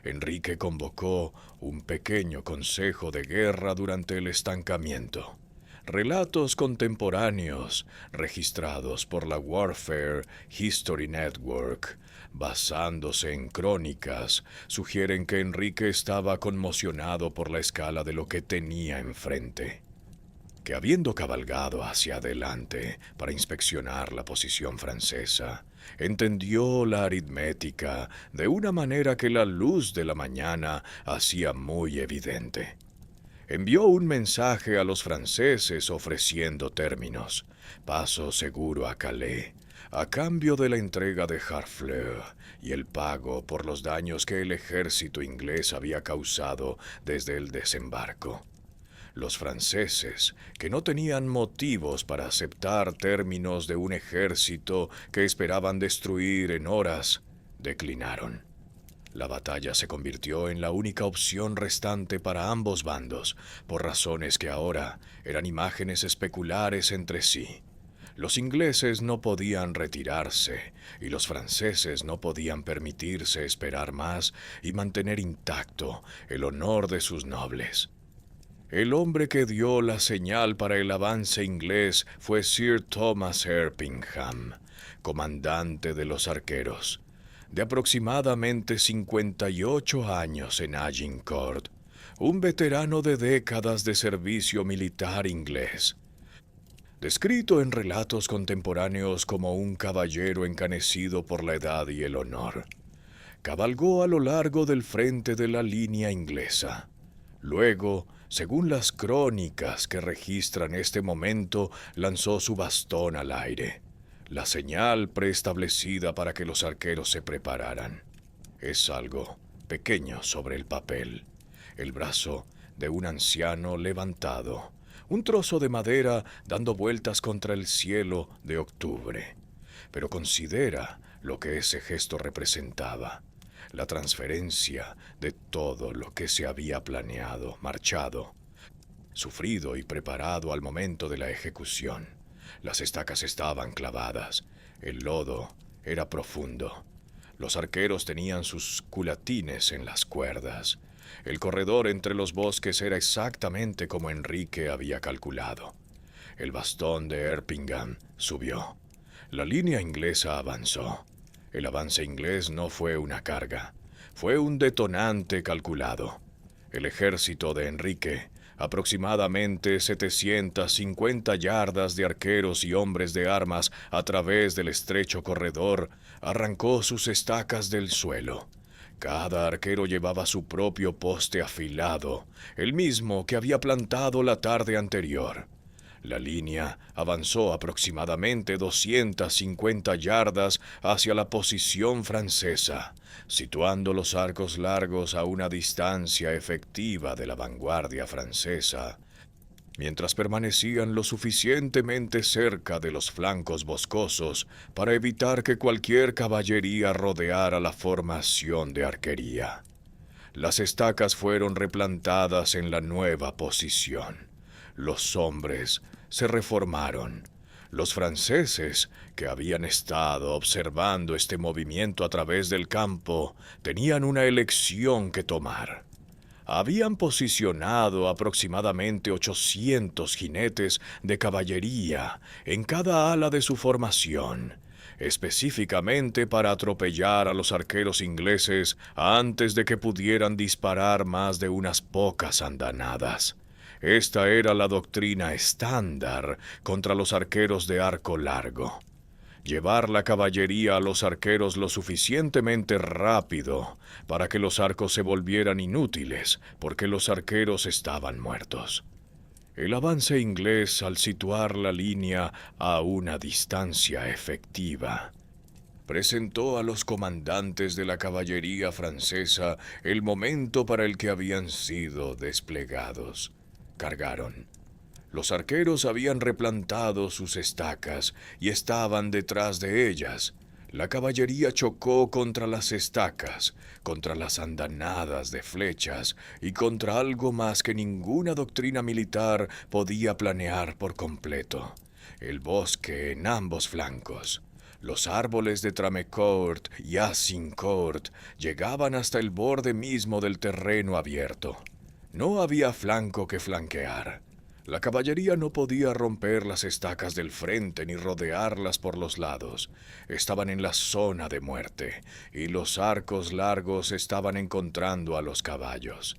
Enrique convocó un pequeño consejo de guerra durante el estancamiento. Relatos contemporáneos, registrados por la Warfare History Network, basándose en crónicas, sugieren que Enrique estaba conmocionado por la escala de lo que tenía enfrente. Que habiendo cabalgado hacia adelante para inspeccionar la posición francesa, entendió la aritmética de una manera que la luz de la mañana hacía muy evidente. Envió un mensaje a los franceses ofreciendo términos: paso seguro a Calais, a cambio de la entrega de Harfleur y el pago por los daños que el ejército inglés había causado desde el desembarco. Los franceses, que no tenían motivos para aceptar términos de un ejército que esperaban destruir en horas, declinaron. La batalla se convirtió en la única opción restante para ambos bandos, por razones que ahora eran imágenes especulares entre sí. Los ingleses no podían retirarse y los franceses no podían permitirse esperar más y mantener intacto el honor de sus nobles. El hombre que dio la señal para el avance inglés fue Sir Thomas Erpingham, comandante de los arqueros, de aproximadamente 58 años en Agincourt, un veterano de décadas de servicio militar inglés. Descrito en relatos contemporáneos como un caballero encanecido por la edad y el honor, cabalgó a lo largo del frente de la línea inglesa. Luego, según las crónicas que registran este momento, lanzó su bastón al aire, la señal preestablecida para que los arqueros se prepararan. Es algo pequeño sobre el papel, el brazo de un anciano levantado, un trozo de madera dando vueltas contra el cielo de octubre. Pero considera lo que ese gesto representaba: la transferencia de todo lo que se había planeado, marchado, sufrido y preparado al momento de la ejecución. Las estacas estaban clavadas, el lodo era profundo. Los arqueros tenían sus culatines en las cuerdas. El corredor entre los bosques era exactamente como Enrique había calculado. El bastón de Erpingham subió. La línea inglesa avanzó. El avance inglés no fue una carga, fue un detonante calculado. El ejército de Enrique, aproximadamente 750 yardas de arqueros y hombres de armas a través del estrecho corredor, arrancó sus estacas del suelo. Cada arquero llevaba su propio poste afilado, el mismo que había plantado la tarde anterior. La línea avanzó aproximadamente 250 yardas hacia la posición francesa, situando los arcos largos a una distancia efectiva de la vanguardia francesa. Mientras permanecían lo suficientemente cerca de los flancos boscosos para evitar que cualquier caballería rodeara la formación de arquería. Las estacas fueron replantadas en la nueva posición. Los hombres se reformaron. Los franceses, que habían estado observando este movimiento a través del campo, tenían una elección que tomar. Habían posicionado aproximadamente 800 jinetes de caballería en cada ala de su formación, específicamente para atropellar a los arqueros ingleses antes de que pudieran disparar más de unas pocas andanadas. Esta era la doctrina estándar contra los arqueros de arco largo. Llevar la caballería a los arqueros lo suficientemente rápido para que los arcos se volvieran inútiles, porque los arqueros estaban muertos. El avance inglés, al situar la línea a una distancia efectiva, presentó a los comandantes de la caballería francesa el momento para el que habían sido desplegados. Cargaron. Los arqueros habían replantado sus estacas y estaban detrás de ellas. La caballería chocó contra las estacas, contra las andanadas de flechas y contra algo más que ninguna doctrina militar podía planear por completo: el bosque en ambos flancos. Los árboles de Tramecourt y Azincourt llegaban hasta el borde mismo del terreno abierto. No había flanco que flanquear. La caballería no podía romper las estacas del frente ni rodearlas por los lados. Estaban en la zona de muerte, y los arcos largos estaban encontrando a los caballos.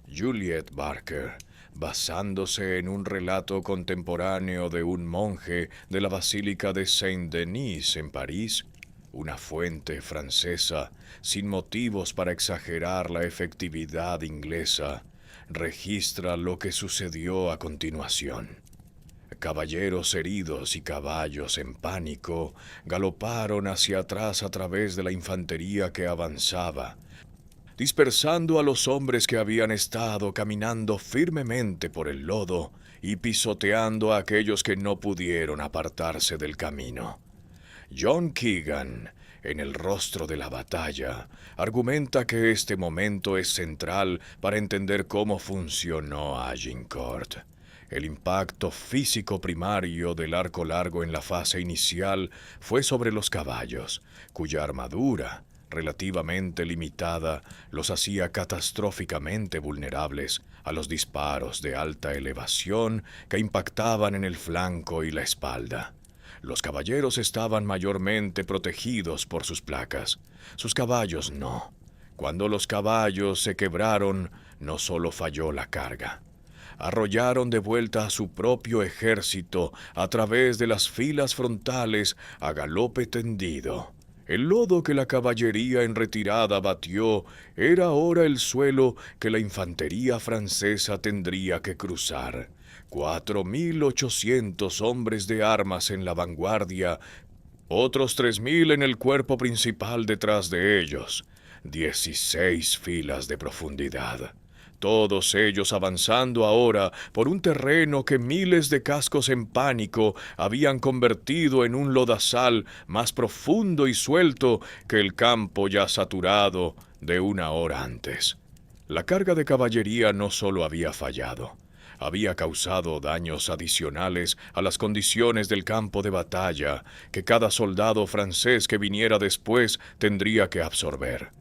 Juliet Barker, basándose en un relato contemporáneo de un monje de la Basílica de Saint-Denis en París, una fuente francesa, sin motivos para exagerar la efectividad inglesa, registra lo que sucedió a continuación. Caballeros heridos y caballos en pánico galoparon hacia atrás a través de la infantería que avanzaba, dispersando a los hombres que habían estado caminando firmemente por el lodo y pisoteando a aquellos que no pudieron apartarse del camino. John Keegan, en El rostro de la batalla, argumenta que este momento es central para entender cómo funcionó Agincourt. El impacto físico primario del arco largo en la fase inicial fue sobre los caballos, cuya armadura, relativamente limitada, los hacía catastróficamente vulnerables a los disparos de alta elevación que impactaban en el flanco y la espalda. Los caballeros estaban mayormente protegidos por sus placas. Sus caballos no. Cuando los caballos se quebraron, no solo falló la carga. Arrollaron de vuelta a su propio ejército a través de las filas frontales a galope tendido. El lodo que la caballería en retirada batió era ahora el suelo que la infantería francesa tendría que cruzar. 4.800 hombres de armas en la vanguardia, otros 3.000 en el cuerpo principal detrás de ellos, 16 filas de profundidad. Todos ellos avanzando ahora por un terreno que miles de cascos en pánico habían convertido en un lodazal más profundo y suelto que el campo ya saturado de una hora antes. La carga de caballería no solo había fallado, había causado daños adicionales a las condiciones del campo de batalla que cada soldado francés que viniera después tendría que absorber.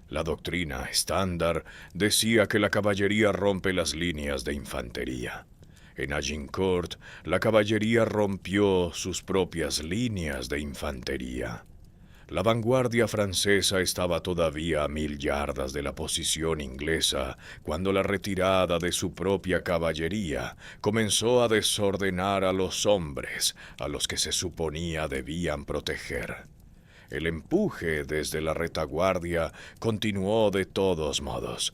La doctrina estándar decía que la caballería rompe las líneas de infantería. En Agincourt, la caballería rompió sus propias líneas de infantería. La vanguardia francesa estaba todavía a 1.000 yardas de la posición inglesa cuando la retirada de su propia caballería comenzó a desordenar a los hombres a los que se suponía debían proteger. El empuje desde la retaguardia continuó de todos modos.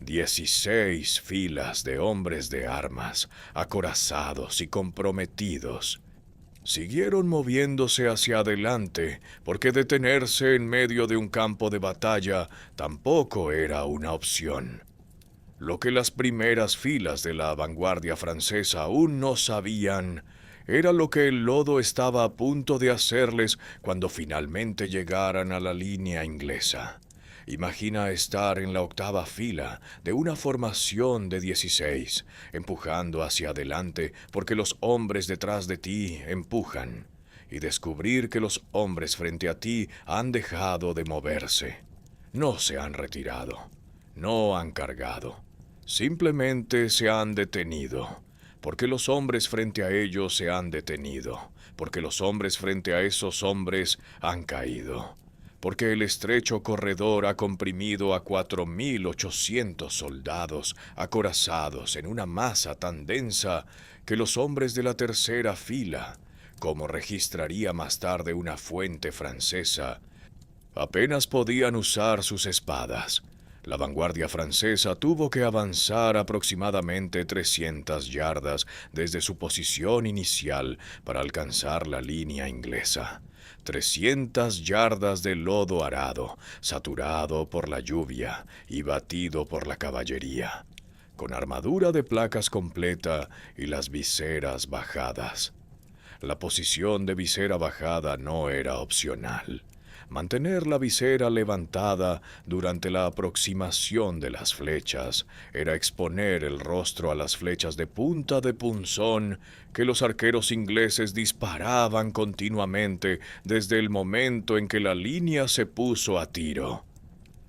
16 filas de hombres de armas, acorazados y comprometidos, siguieron moviéndose hacia adelante, porque detenerse en medio de un campo de batalla tampoco era una opción. Lo que las primeras filas de la vanguardia francesa aún no sabían era lo que el lodo estaba a punto de hacerles cuando finalmente llegaran a la línea inglesa. Imagina estar en la octava fila de una formación de 16, empujando hacia adelante porque los hombres detrás de ti empujan, y descubrir que los hombres frente a ti han dejado de moverse. No se han retirado, no han cargado, simplemente se han detenido, porque los hombres frente a ellos se han detenido, porque los hombres frente a esos hombres han caído, porque el estrecho corredor ha comprimido a 4.800 soldados acorazados en una masa tan densa que los hombres de la tercera fila, como registraría más tarde una fuente francesa, apenas podían usar sus espadas. La vanguardia francesa tuvo que avanzar aproximadamente 300 yardas desde su posición inicial para alcanzar la línea inglesa. 300 yardas de lodo arado, saturado por la lluvia y batido por la caballería, con armadura de placas completa y las viseras bajadas. La posición de visera bajada no era opcional. Mantener la visera levantada durante la aproximación de las flechas era exponer el rostro a las flechas de punta de punzón que los arqueros ingleses disparaban continuamente desde el momento en que la línea se puso a tiro.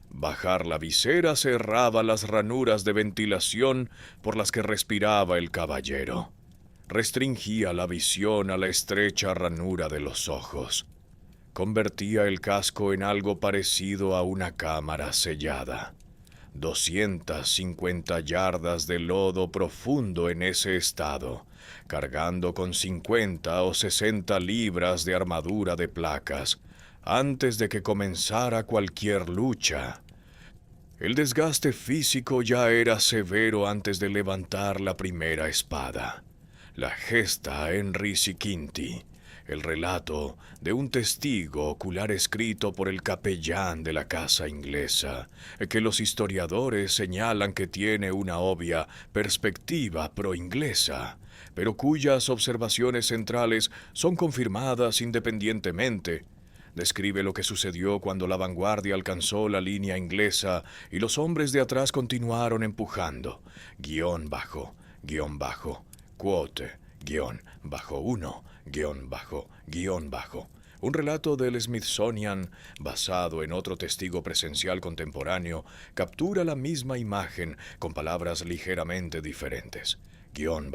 Bajar la visera cerraba las ranuras de ventilación por las que respiraba el caballero. Restringía la visión a la estrecha ranura de los ojos. Convertía el casco en algo parecido a una cámara sellada. 250 yardas de lodo profundo en ese estado, cargando con 50 o 60 libras de armadura de placas, antes de que comenzara cualquier lucha. El desgaste físico ya era severo antes de levantar la primera espada. La gesta Henry Quinti, el relato de un testigo ocular escrito por el capellán de la casa inglesa, que los historiadores señalan que tiene una obvia perspectiva pro-inglesa, pero cuyas observaciones centrales son confirmadas independientemente. Describe lo que sucedió cuando la vanguardia alcanzó la línea inglesa y los hombres de atrás continuaron empujando, quote, _1, _. Un relato del Smithsonian, basado en otro testigo presencial contemporáneo, captura la misma imagen con palabras ligeramente diferentes. Quote,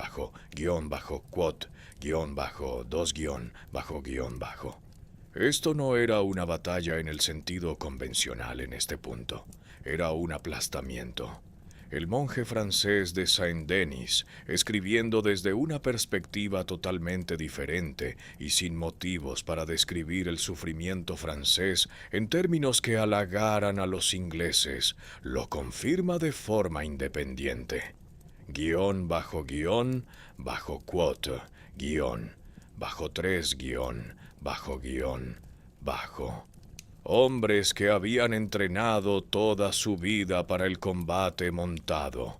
_2, Esto no era una batalla en el sentido convencional en este punto. Era un aplastamiento. El monje francés de Saint-Denis, escribiendo desde una perspectiva totalmente diferente y sin motivos para describir el sufrimiento francés en términos que halagaran a los ingleses, lo confirma de forma independiente. _quote, _3, Hombres que habían entrenado toda su vida para el combate montado,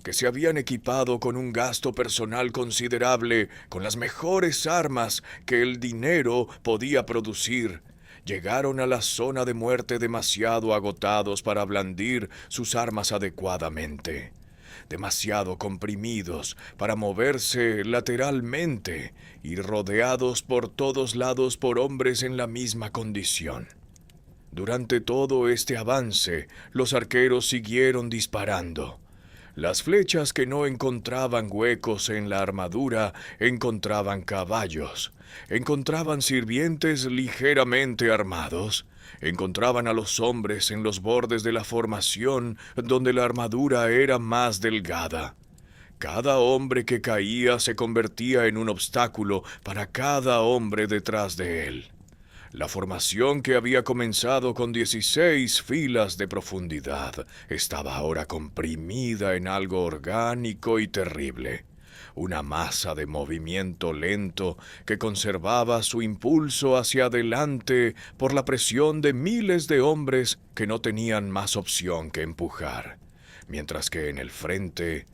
que se habían equipado con un gasto personal considerable, con las mejores armas que el dinero podía producir, llegaron a la zona de muerte demasiado agotados para blandir sus armas adecuadamente, demasiado comprimidos para moverse lateralmente y rodeados por todos lados por hombres en la misma condición. Durante todo este avance, los arqueros siguieron disparando. Las flechas que no encontraban huecos en la armadura encontraban caballos, encontraban sirvientes ligeramente armados, encontraban a los hombres en los bordes de la formación donde la armadura era más delgada. Cada hombre que caía se convertía en un obstáculo para cada hombre detrás de él. La formación que había comenzado con 16 filas de profundidad estaba ahora comprimida en algo orgánico y terrible. Una masa de movimiento lento que conservaba su impulso hacia adelante por la presión de miles de hombres que no tenían más opción que empujar. mientras que en el frente,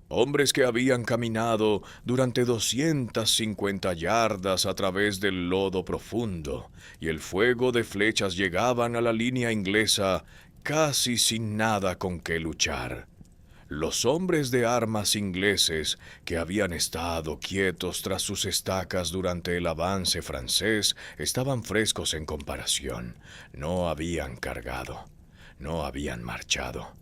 hombres que habían caminado durante 250 yardas a través del lodo profundo, y el fuego de flechas llegaban a la línea inglesa casi sin nada con que luchar. Los hombres de armas ingleses, que habían estado quietos tras sus estacas durante el avance francés, estaban frescos en comparación. No habían cargado, no habían marchado.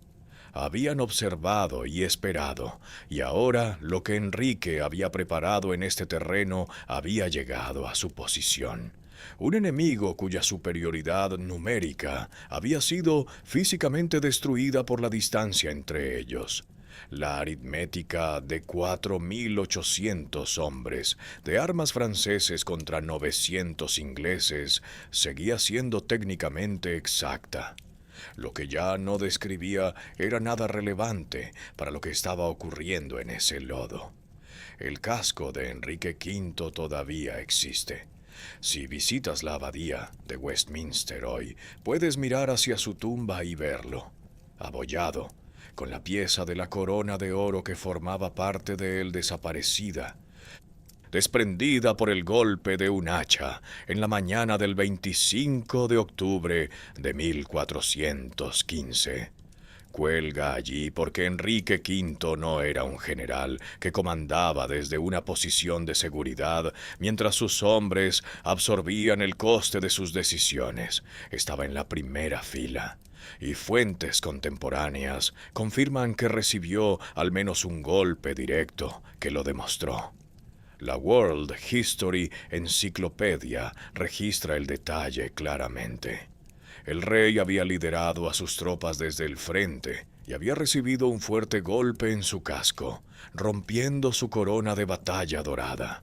Habían observado y esperado, y ahora lo que Enrique había preparado en este terreno había llegado a su posición. Un enemigo cuya superioridad numérica había sido físicamente destruida por la distancia entre ellos. La aritmética de 4.800 hombres de armas franceses contra 900 ingleses seguía siendo técnicamente exacta. Lo que ya no describía era nada relevante para lo que estaba ocurriendo en ese lodo. El casco de Enrique V todavía existe. Si visitas la abadía de Westminster hoy, puedes mirar hacia su tumba y verlo, abollado, con la pieza de la corona de oro que formaba parte de él desaparecida, desprendida por el golpe de un hacha en la mañana del 25 de octubre de 1415. Cuelga allí porque Enrique V no era un general que comandaba desde una posición de seguridad mientras sus hombres absorbían el coste de sus decisiones. Estaba en la primera fila, y fuentes contemporáneas confirman que recibió al menos un golpe directo que lo demostró. La World History Encyclopedia registra el detalle claramente. El rey había liderado a sus tropas desde el frente y había recibido un fuerte golpe en su casco, rompiendo su corona de batalla dorada.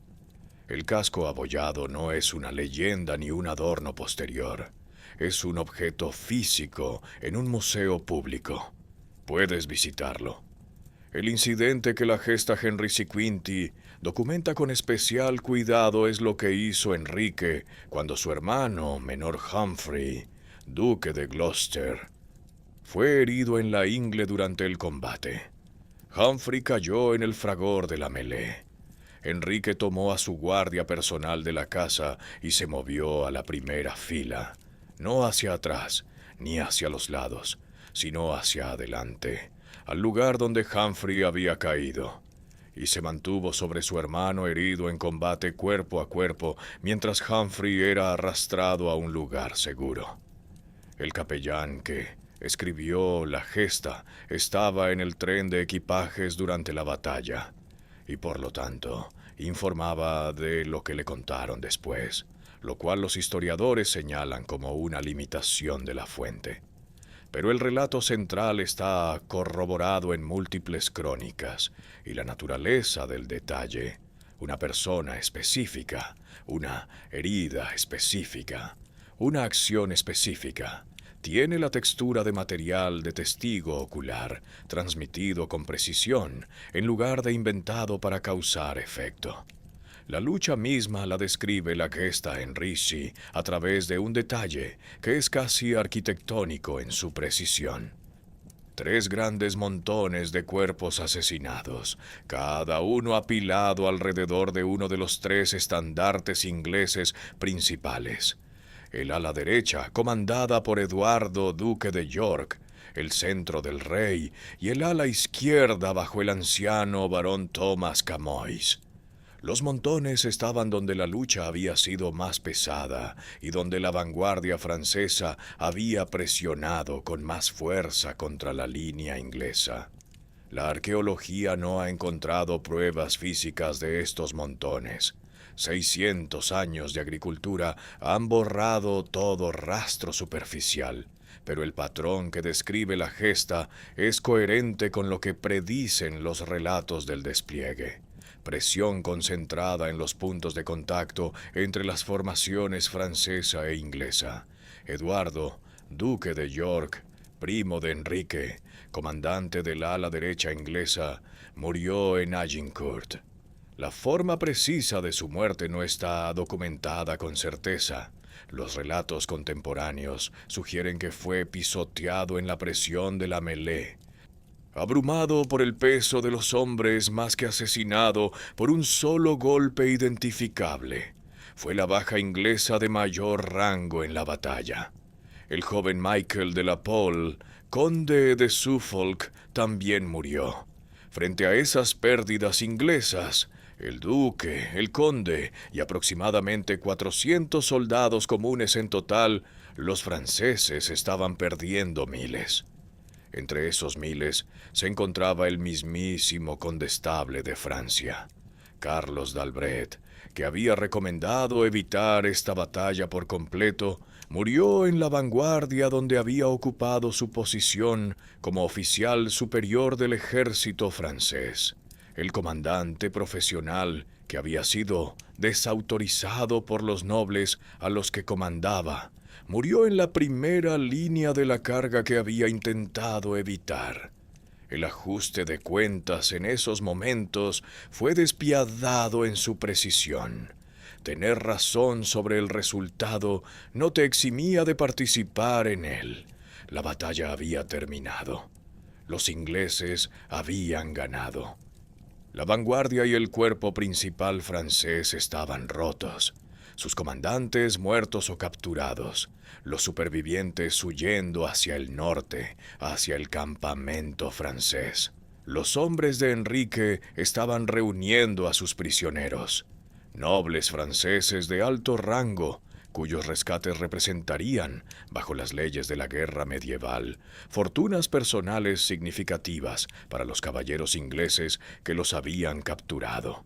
El casco abollado no es una leyenda ni un adorno posterior. Es un objeto físico en un museo público. Puedes visitarlo. El incidente que la gesta Henry Sequinti documenta con especial cuidado es lo que hizo Enrique cuando su hermano menor Humphrey, duque de Gloucester, fue herido en la ingle durante el combate. Humphrey cayó en el fragor de la melee. Enrique tomó a su guardia personal de la casa y se movió a la primera fila, no hacia atrás ni hacia los lados, sino hacia adelante, al lugar donde Humphrey había caído, y se mantuvo sobre su hermano herido en combate cuerpo a cuerpo mientras Humphrey era arrastrado a un lugar seguro. El capellán que escribió la gesta estaba en el tren de equipajes durante la batalla, y por lo tanto informaba de lo que le contaron después, lo cual los historiadores señalan como una limitación de la fuente. Pero el relato central está corroborado en múltiples crónicas, y la naturaleza del detalle, una persona específica, una herida específica, una acción específica, tiene la textura de material de testigo ocular, transmitido con precisión, en lugar de inventado para causar efecto. La lucha misma la describe la gesta en Ricci a través de un detalle que es casi arquitectónico en su precisión. 3 grandes montones de cuerpos asesinados, cada uno apilado alrededor de uno de los 3 estandartes ingleses principales. El ala derecha, comandada por Eduardo, duque de York, el centro del rey, y el ala izquierda bajo el anciano barón Thomas Camoys. Los montones estaban donde la lucha había sido más pesada y donde la vanguardia francesa había presionado con más fuerza contra la línea inglesa. La arqueología no ha encontrado pruebas físicas de estos montones. 600 años de agricultura han borrado todo rastro superficial, pero el patrón que describe la gesta es coherente con lo que predicen los relatos del despliegue. Presión concentrada en los puntos de contacto entre las formaciones francesa e inglesa. Eduardo, duque de York, primo de Enrique, comandante del ala derecha inglesa, murió en Agincourt. La forma precisa de su muerte no está documentada con certeza. Los relatos contemporáneos sugieren que fue pisoteado en la presión de la melee. Abrumado por el peso de los hombres más que asesinado por un solo golpe identificable, fue la baja inglesa de mayor rango en la batalla. El joven Michael de la Pole, conde de Suffolk, también murió. Frente a esas pérdidas inglesas, el duque, el conde y aproximadamente 400 soldados comunes en total, los franceses estaban perdiendo miles. Entre esos miles se encontraba el mismísimo condestable de Francia, Carlos d'Albret, que había recomendado evitar esta batalla por completo. Murió en la vanguardia donde había ocupado su posición como oficial superior del ejército francés. El comandante profesional que había sido desautorizado por los nobles a los que comandaba, murió en la primera línea de la carga que había intentado evitar. El ajuste de cuentas en esos momentos fue despiadado en su precisión. Tener razón sobre el resultado no te eximía de participar en él. La batalla había terminado. Los ingleses habían ganado. La vanguardia y el cuerpo principal francés estaban rotos, sus comandantes muertos o capturados, los supervivientes huyendo hacia el norte, hacia el campamento francés. Los hombres de Enrique estaban reuniendo a sus prisioneros, nobles franceses de alto rango, cuyos rescates representarían, bajo las leyes de la guerra medieval, fortunas personales significativas para los caballeros ingleses que los habían capturado.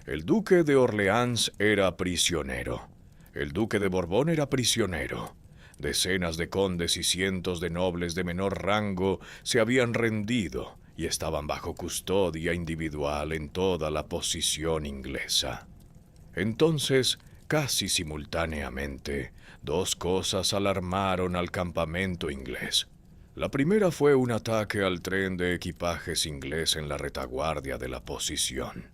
El duque de Orleans era prisionero. El duque de Borbón era prisionero. Decenas de condes y cientos de nobles de menor rango se habían rendido y estaban bajo custodia individual en toda la posición inglesa. Entonces, casi simultáneamente, dos cosas alarmaron al campamento inglés. La primera fue un ataque al tren de equipajes inglés en la retaguardia de la posición.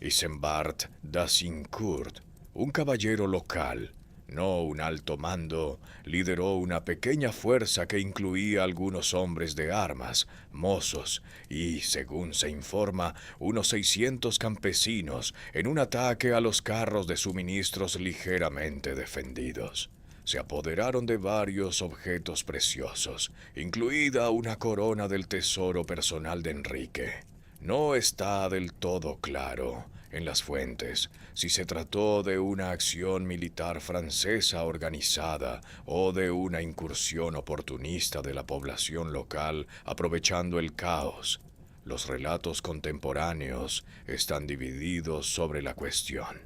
Isambard d'Azincourt, un caballero local, no un alto mando, lideró una pequeña fuerza que incluía algunos hombres de armas, mozos y, según se informa, unos 600 campesinos en un ataque a los carros de suministros ligeramente defendidos. Se apoderaron de varios objetos preciosos, incluida una corona del tesoro personal de Enrique. No está del todo claro en las fuentes si se trató de una acción militar francesa organizada o de una incursión oportunista de la población local aprovechando el caos. Los relatos contemporáneos están divididos sobre la cuestión.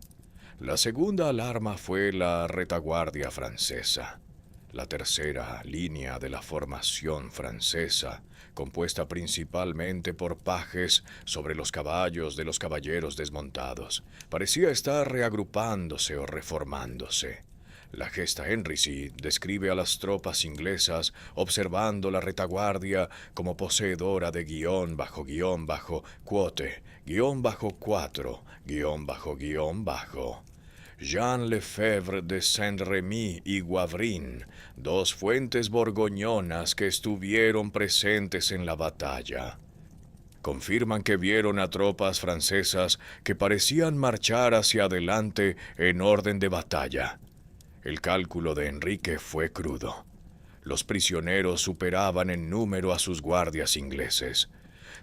La segunda alarma fue la retaguardia francesa. La tercera línea de la formación francesa, compuesta principalmente por pajes sobre los caballos de los caballeros desmontados, parecía estar reagrupándose o reformándose. La gesta Henry describe a las tropas inglesas observando la retaguardia como poseedora de quote, _4, _. Jean Lefebvre de Saint-Remy y Wavrin, dos fuentes borgoñonas que estuvieron presentes en la batalla, confirman que vieron a tropas francesas que parecían marchar hacia adelante en orden de batalla. El cálculo de Enrique fue crudo. Los prisioneros superaban en número a sus guardias ingleses.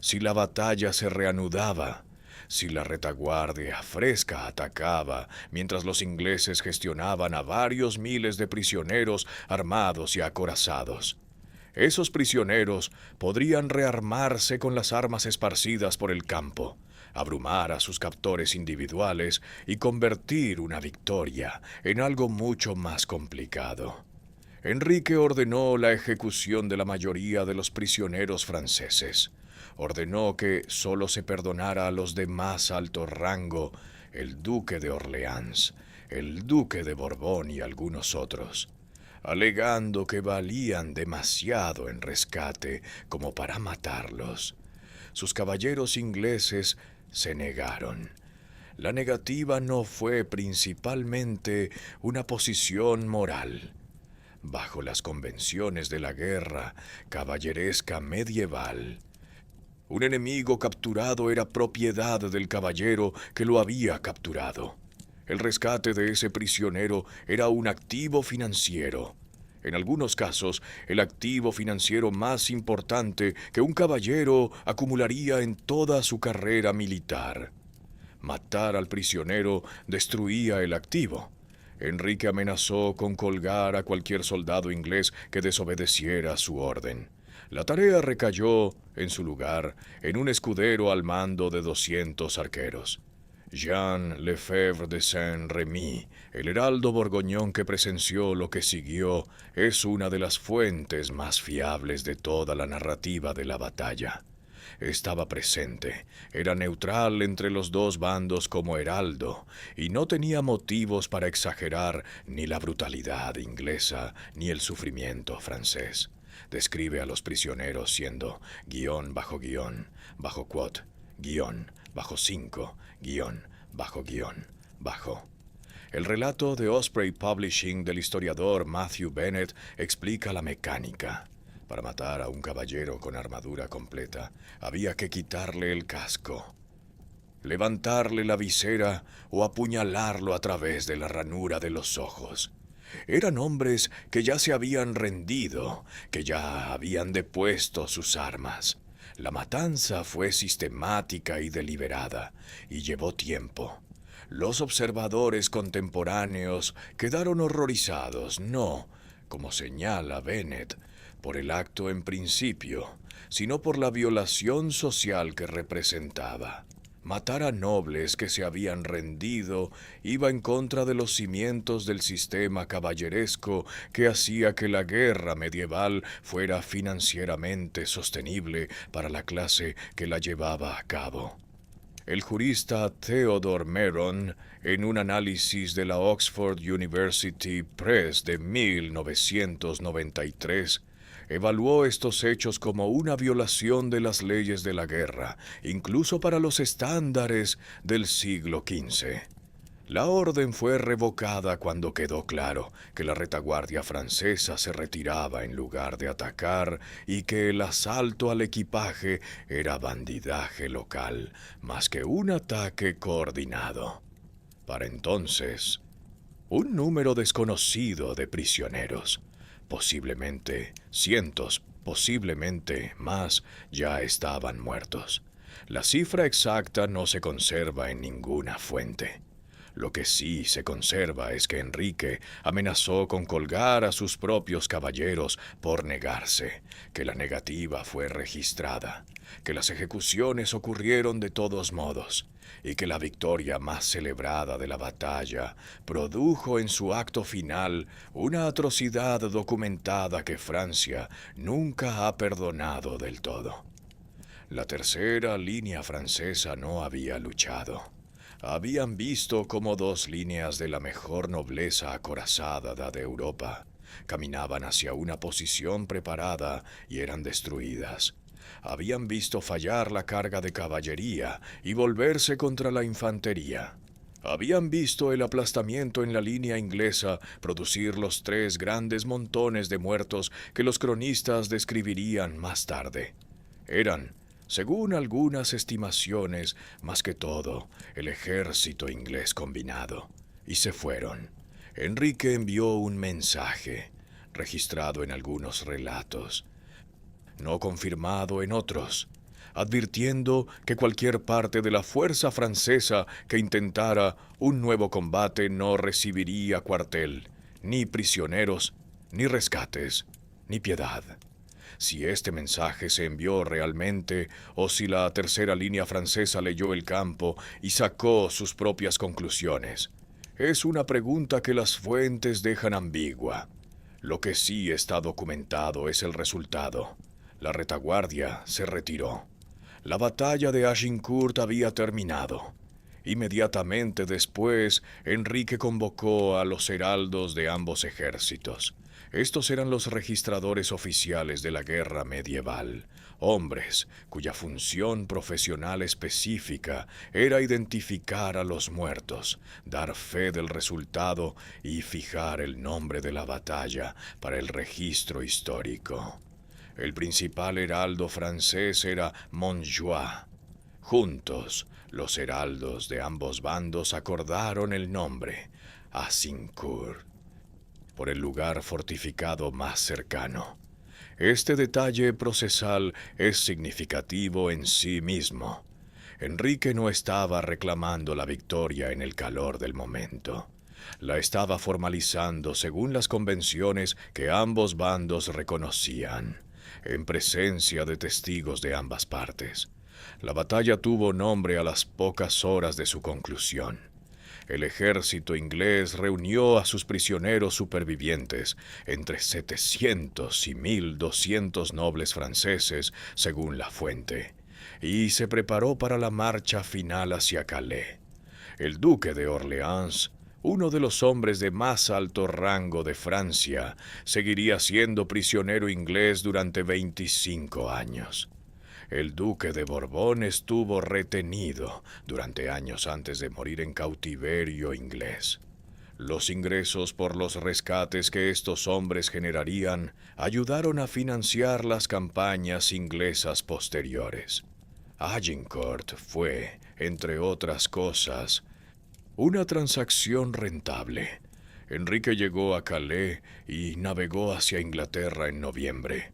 Si la batalla se reanudaba, si la retaguardia fresca atacaba, mientras los ingleses gestionaban a varios miles de prisioneros armados y acorazados, esos prisioneros podrían rearmarse con las armas esparcidas por el campo, abrumar a sus captores individuales y convertir una victoria en algo mucho más complicado. Enrique ordenó la ejecución de la mayoría de los prisioneros franceses. Ordenó que solo se perdonara a los de más alto rango, el duque de Orleans, el duque de Borbón y algunos otros, alegando que valían demasiado en rescate como para matarlos. Sus caballeros ingleses se negaron. La negativa no fue principalmente una posición moral. Bajo las convenciones de la guerra caballeresca medieval, Un enemigo capturado era propiedad del caballero que lo había capturado. El rescate de ese prisionero era un activo financiero. En algunos casos, el activo financiero más importante que un caballero acumularía en toda su carrera militar. Matar al prisionero destruía el activo. Enrique amenazó con colgar a cualquier soldado inglés que desobedeciera su orden. La tarea recayó, en su lugar, en un escudero al mando de 200 arqueros. Jean Lefebvre de Saint-Remy, el heraldo borgoñón que presenció lo que siguió, es una de las fuentes más fiables de toda la narrativa de la batalla. Estaba presente, era neutral entre los dos bandos como heraldo, y no tenía motivos para exagerar ni la brutalidad inglesa ni el sufrimiento francés. Describe a los prisioneros siendo guión, bajo quote, guión, bajo 5, guión, bajo. El relato de Osprey Publishing del historiador Matthew Bennett explica la mecánica. Para matar a un caballero con armadura completa, había que quitarle el casco, levantarle la visera o apuñalarlo a través de la ranura de los ojos. Eran hombres que ya se habían rendido, que ya habían depuesto sus armas. La matanza fue sistemática y deliberada, y llevó tiempo. Los observadores contemporáneos quedaron horrorizados, no, como señala Bennett, por el acto en principio, sino por la violación social que representaba. Matar a nobles que se habían rendido iba en contra de los cimientos del sistema caballeresco que hacía que la guerra medieval fuera financieramente sostenible para la clase que la llevaba a cabo. El jurista Theodore Meron, en un análisis de la Oxford University Press de 1993, evaluó estos hechos como una violación de las leyes de la guerra, incluso para los estándares del siglo XV. La orden fue revocada cuando quedó claro que la retaguardia francesa se retiraba en lugar de atacar y que el asalto al equipaje era bandidaje local, más que un ataque coordinado. Para entonces, un número desconocido de prisioneros, posiblemente cientos, posiblemente más, ya estaban muertos. La cifra exacta no se conserva en ninguna fuente. Lo que sí se conserva es que Enrique amenazó con colgar a sus propios caballeros por negarse, que la negativa fue registrada, que las ejecuciones ocurrieron de todos modos, y que la victoria más celebrada de la batalla produjo en su acto final una atrocidad documentada que Francia nunca ha perdonado del todo. La tercera línea francesa no había luchado. Habían visto cómo dos líneas de la mejor nobleza acorazada de Europa caminaban hacia una posición preparada y eran destruidas. Habían visto fallar la carga de caballería y volverse contra la infantería. Habían visto el aplastamiento en la línea inglesa producir los 3 grandes montones de muertos que los cronistas describirían más tarde. Eran, según algunas estimaciones, más que todo, el ejército inglés combinado. Y se fueron. Enrique envió un mensaje, registrado en algunos relatos, no confirmado en otros, advirtiendo que cualquier parte de la fuerza francesa que intentara un nuevo combate no recibiría cuartel, ni prisioneros, ni rescates, ni piedad. Si este mensaje se envió realmente o si la tercera línea francesa leyó el campo y sacó sus propias conclusiones, es una pregunta que las fuentes dejan ambigua. Lo que sí está documentado es el resultado. La retaguardia se retiró. La batalla de Agincourt había terminado. Inmediatamente después, Enrique convocó a los heraldos de ambos ejércitos. Estos eran los registradores oficiales de la guerra medieval, hombres cuya función profesional específica era identificar a los muertos, dar fe del resultado y fijar el nombre de la batalla para el registro histórico. El principal heraldo francés era Montjoie. Juntos, los heraldos de ambos bandos acordaron el nombre, Azincourt, por el lugar fortificado más cercano. Este detalle procesal es significativo en sí mismo. Enrique no estaba reclamando la victoria en el calor del momento. La estaba formalizando según las convenciones que ambos bandos reconocían, en presencia de testigos de ambas partes. La batalla tuvo nombre a las pocas horas de su conclusión. El ejército inglés reunió a sus prisioneros supervivientes, entre 700 y 1.200 nobles franceses, según la fuente, y se preparó para la marcha final hacia Calais. El duque de Orleans, uno de los hombres de más alto rango de Francia, seguiría siendo prisionero inglés durante 25 años. El duque de Borbón estuvo retenido durante años antes de morir en cautiverio inglés. Los ingresos por los rescates que estos hombres generarían ayudaron a financiar las campañas inglesas posteriores. Agincourt fue, entre otras cosas, una transacción rentable. Enrique llegó a Calais y navegó hacia Inglaterra en noviembre.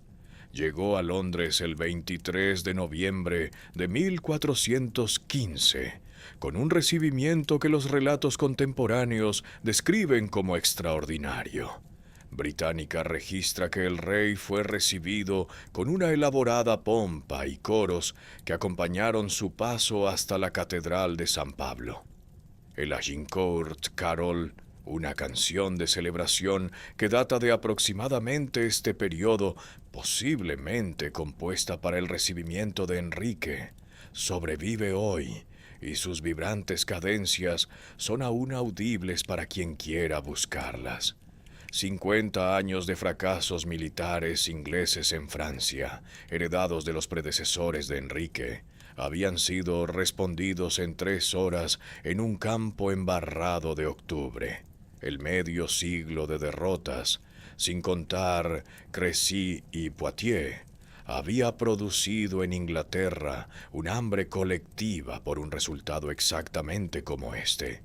Llegó a Londres el 23 de noviembre de 1415, con un recibimiento que los relatos contemporáneos describen como extraordinario. Británica registra que el rey fue recibido con una elaborada pompa y coros que acompañaron su paso hasta la Catedral de San Pablo. El Agincourt Carol, una canción de celebración que data de aproximadamente este periodo, posiblemente compuesta para el recibimiento de Enrique, sobrevive hoy, y sus vibrantes cadencias son aún audibles para quien quiera buscarlas. 50 años de fracasos militares ingleses en Francia, heredados de los predecesores de Enrique, habían sido respondidos en 3 horas en un campo embarrado de octubre. El medio siglo de derrotas, sin contar Crecy y Poitiers, había producido en Inglaterra un hambre colectiva por un resultado exactamente como este.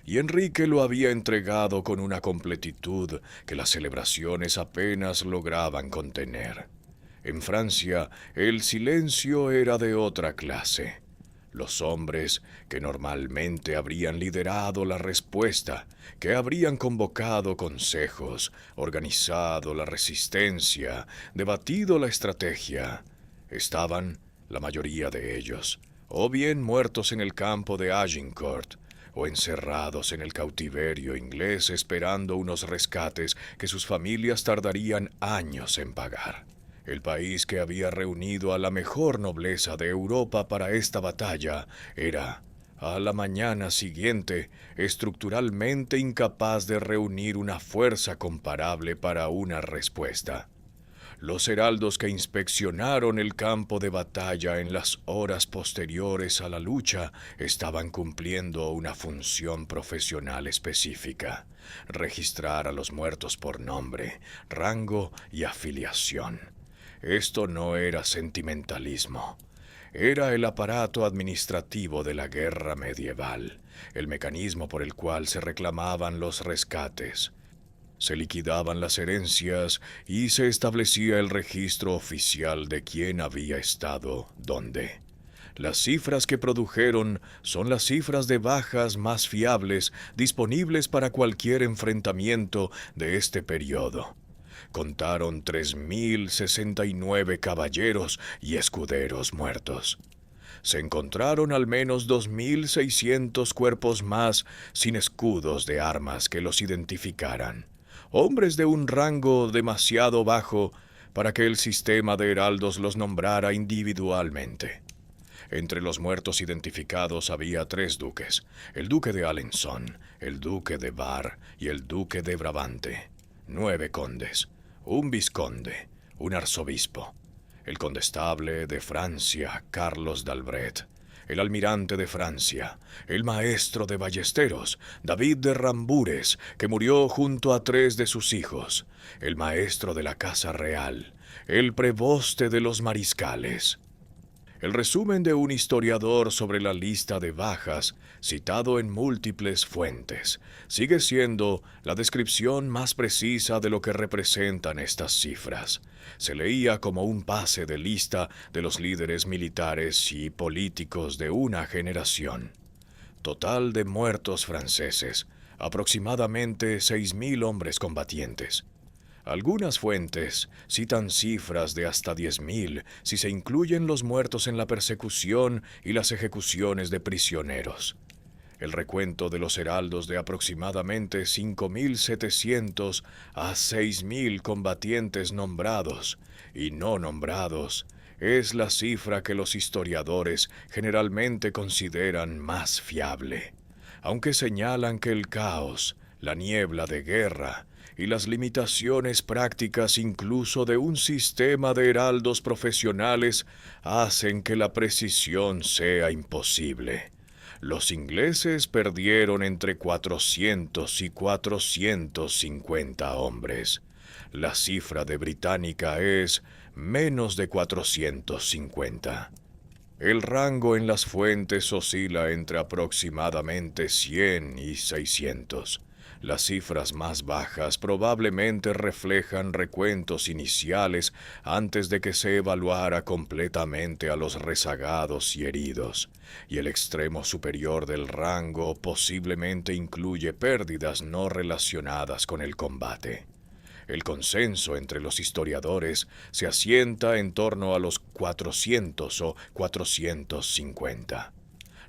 Y Enrique lo había entregado con una completitud que las celebraciones apenas lograban contener. En Francia, el silencio era de otra clase. Los hombres que normalmente habrían liderado la respuesta, que habrían convocado consejos, organizado la resistencia, debatido la estrategia, estaban, la mayoría de ellos, o bien muertos en el campo de Agincourt, o encerrados en el cautiverio inglés esperando unos rescates que sus familias tardarían años en pagar. El país que había reunido a la mejor nobleza de Europa para esta batalla era, a la mañana siguiente, estructuralmente incapaz de reunir una fuerza comparable para una respuesta. Los heraldos que inspeccionaron el campo de batalla en las horas posteriores a la lucha estaban cumpliendo una función profesional específica: registrar a los muertos por nombre, rango y afiliación. Esto no era sentimentalismo. Era el aparato administrativo de la guerra medieval, el mecanismo por el cual se reclamaban los rescates. Se liquidaban las herencias y se establecía el registro oficial de quién había estado dónde. Las cifras que produjeron son las cifras de bajas más fiables disponibles para cualquier enfrentamiento de este periodo. Contaron 3.069 caballeros y escuderos muertos. Se encontraron al menos 2.600 cuerpos más sin escudos de armas que los identificaran. Hombres de un rango demasiado bajo para que el sistema de heraldos los nombrara individualmente. Entre los muertos identificados había 3 duques: el duque de Alençon, el duque de Bar y el duque de Brabante, 9 condes, un vizconde, un arzobispo, el condestable de Francia, Carlos d'Albret, el almirante de Francia, el maestro de ballesteros, David de Rambures, que murió junto a 3 de sus hijos, el maestro de la Casa Real, el preboste de los mariscales. El resumen de un historiador sobre la lista de bajas, citado en múltiples fuentes, sigue siendo la descripción más precisa de lo que representan estas cifras. Se leía como un pase de lista de los líderes militares y políticos de una generación. Total de muertos franceses, aproximadamente 6.000 hombres combatientes. Algunas fuentes citan cifras de hasta 10.000 si se incluyen los muertos en la persecución y las ejecuciones de prisioneros. El recuento de los heraldos de aproximadamente 5.700 a 6.000 combatientes nombrados y no nombrados es la cifra que los historiadores generalmente consideran más fiable, aunque señalan que el caos, la niebla de guerra y las limitaciones prácticas incluso de un sistema de heraldos profesionales hacen que la precisión sea imposible. Los ingleses perdieron entre 400 y 450 hombres. La cifra de Británica es menos de 450. El rango en las fuentes oscila entre aproximadamente 100 y 600. Las cifras más bajas probablemente reflejan recuentos iniciales antes de que se evaluara completamente a los rezagados y heridos, y el extremo superior del rango posiblemente incluye pérdidas no relacionadas con el combate. El consenso entre los historiadores se asienta en torno a los 400 o 450.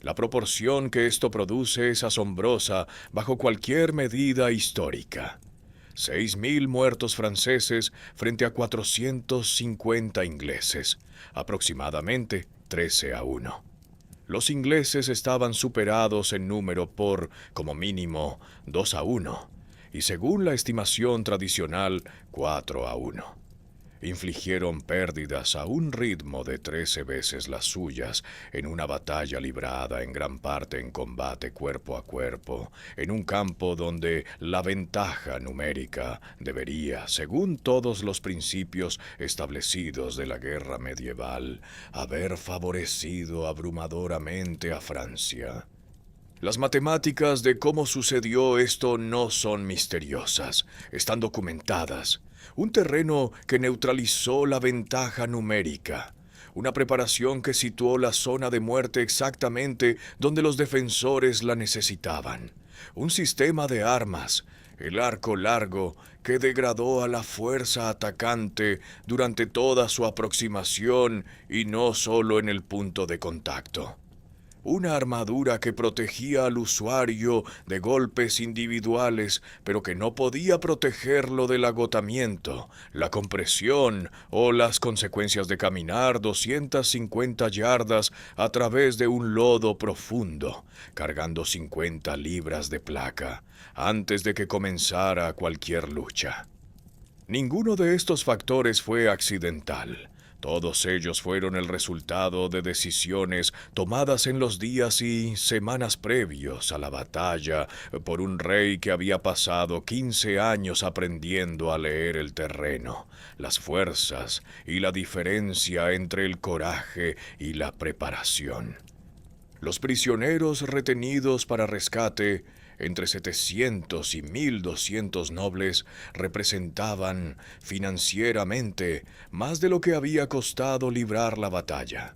La proporción que esto produce es asombrosa bajo cualquier medida histórica. 6.000 muertos franceses frente a 450 ingleses, aproximadamente 13-1. Los ingleses estaban superados en número por, como mínimo, 2-1, y según la estimación tradicional, 4-1. Infligieron pérdidas a un ritmo de 13 veces las suyas en una batalla librada en gran parte en combate cuerpo a cuerpo, en un campo donde la ventaja numérica debería, según todos los principios establecidos de la guerra medieval, haber favorecido abrumadoramente a Francia. Las matemáticas de cómo sucedió esto no son misteriosas, están documentadas. Un terreno que neutralizó la ventaja numérica. Una preparación que situó la zona de muerte exactamente donde los defensores la necesitaban. Un sistema de armas, el arco largo, que degradó a la fuerza atacante durante toda su aproximación y no solo en el punto de contacto. Una armadura que protegía al usuario de golpes individuales, pero que no podía protegerlo del agotamiento, la compresión o las consecuencias de caminar 250 yardas a través de un lodo profundo, cargando 50 libras de placa, antes de que comenzara cualquier lucha. Ninguno de estos factores fue accidental. Todos ellos fueron el resultado de decisiones tomadas en los días y semanas previos a la batalla por un rey que había pasado 15 años aprendiendo a leer el terreno, las fuerzas y la diferencia entre el coraje y la preparación. Los prisioneros retenidos para rescate, entre 700 y 1.200 nobles, representaban financieramente más de lo que había costado librar la batalla.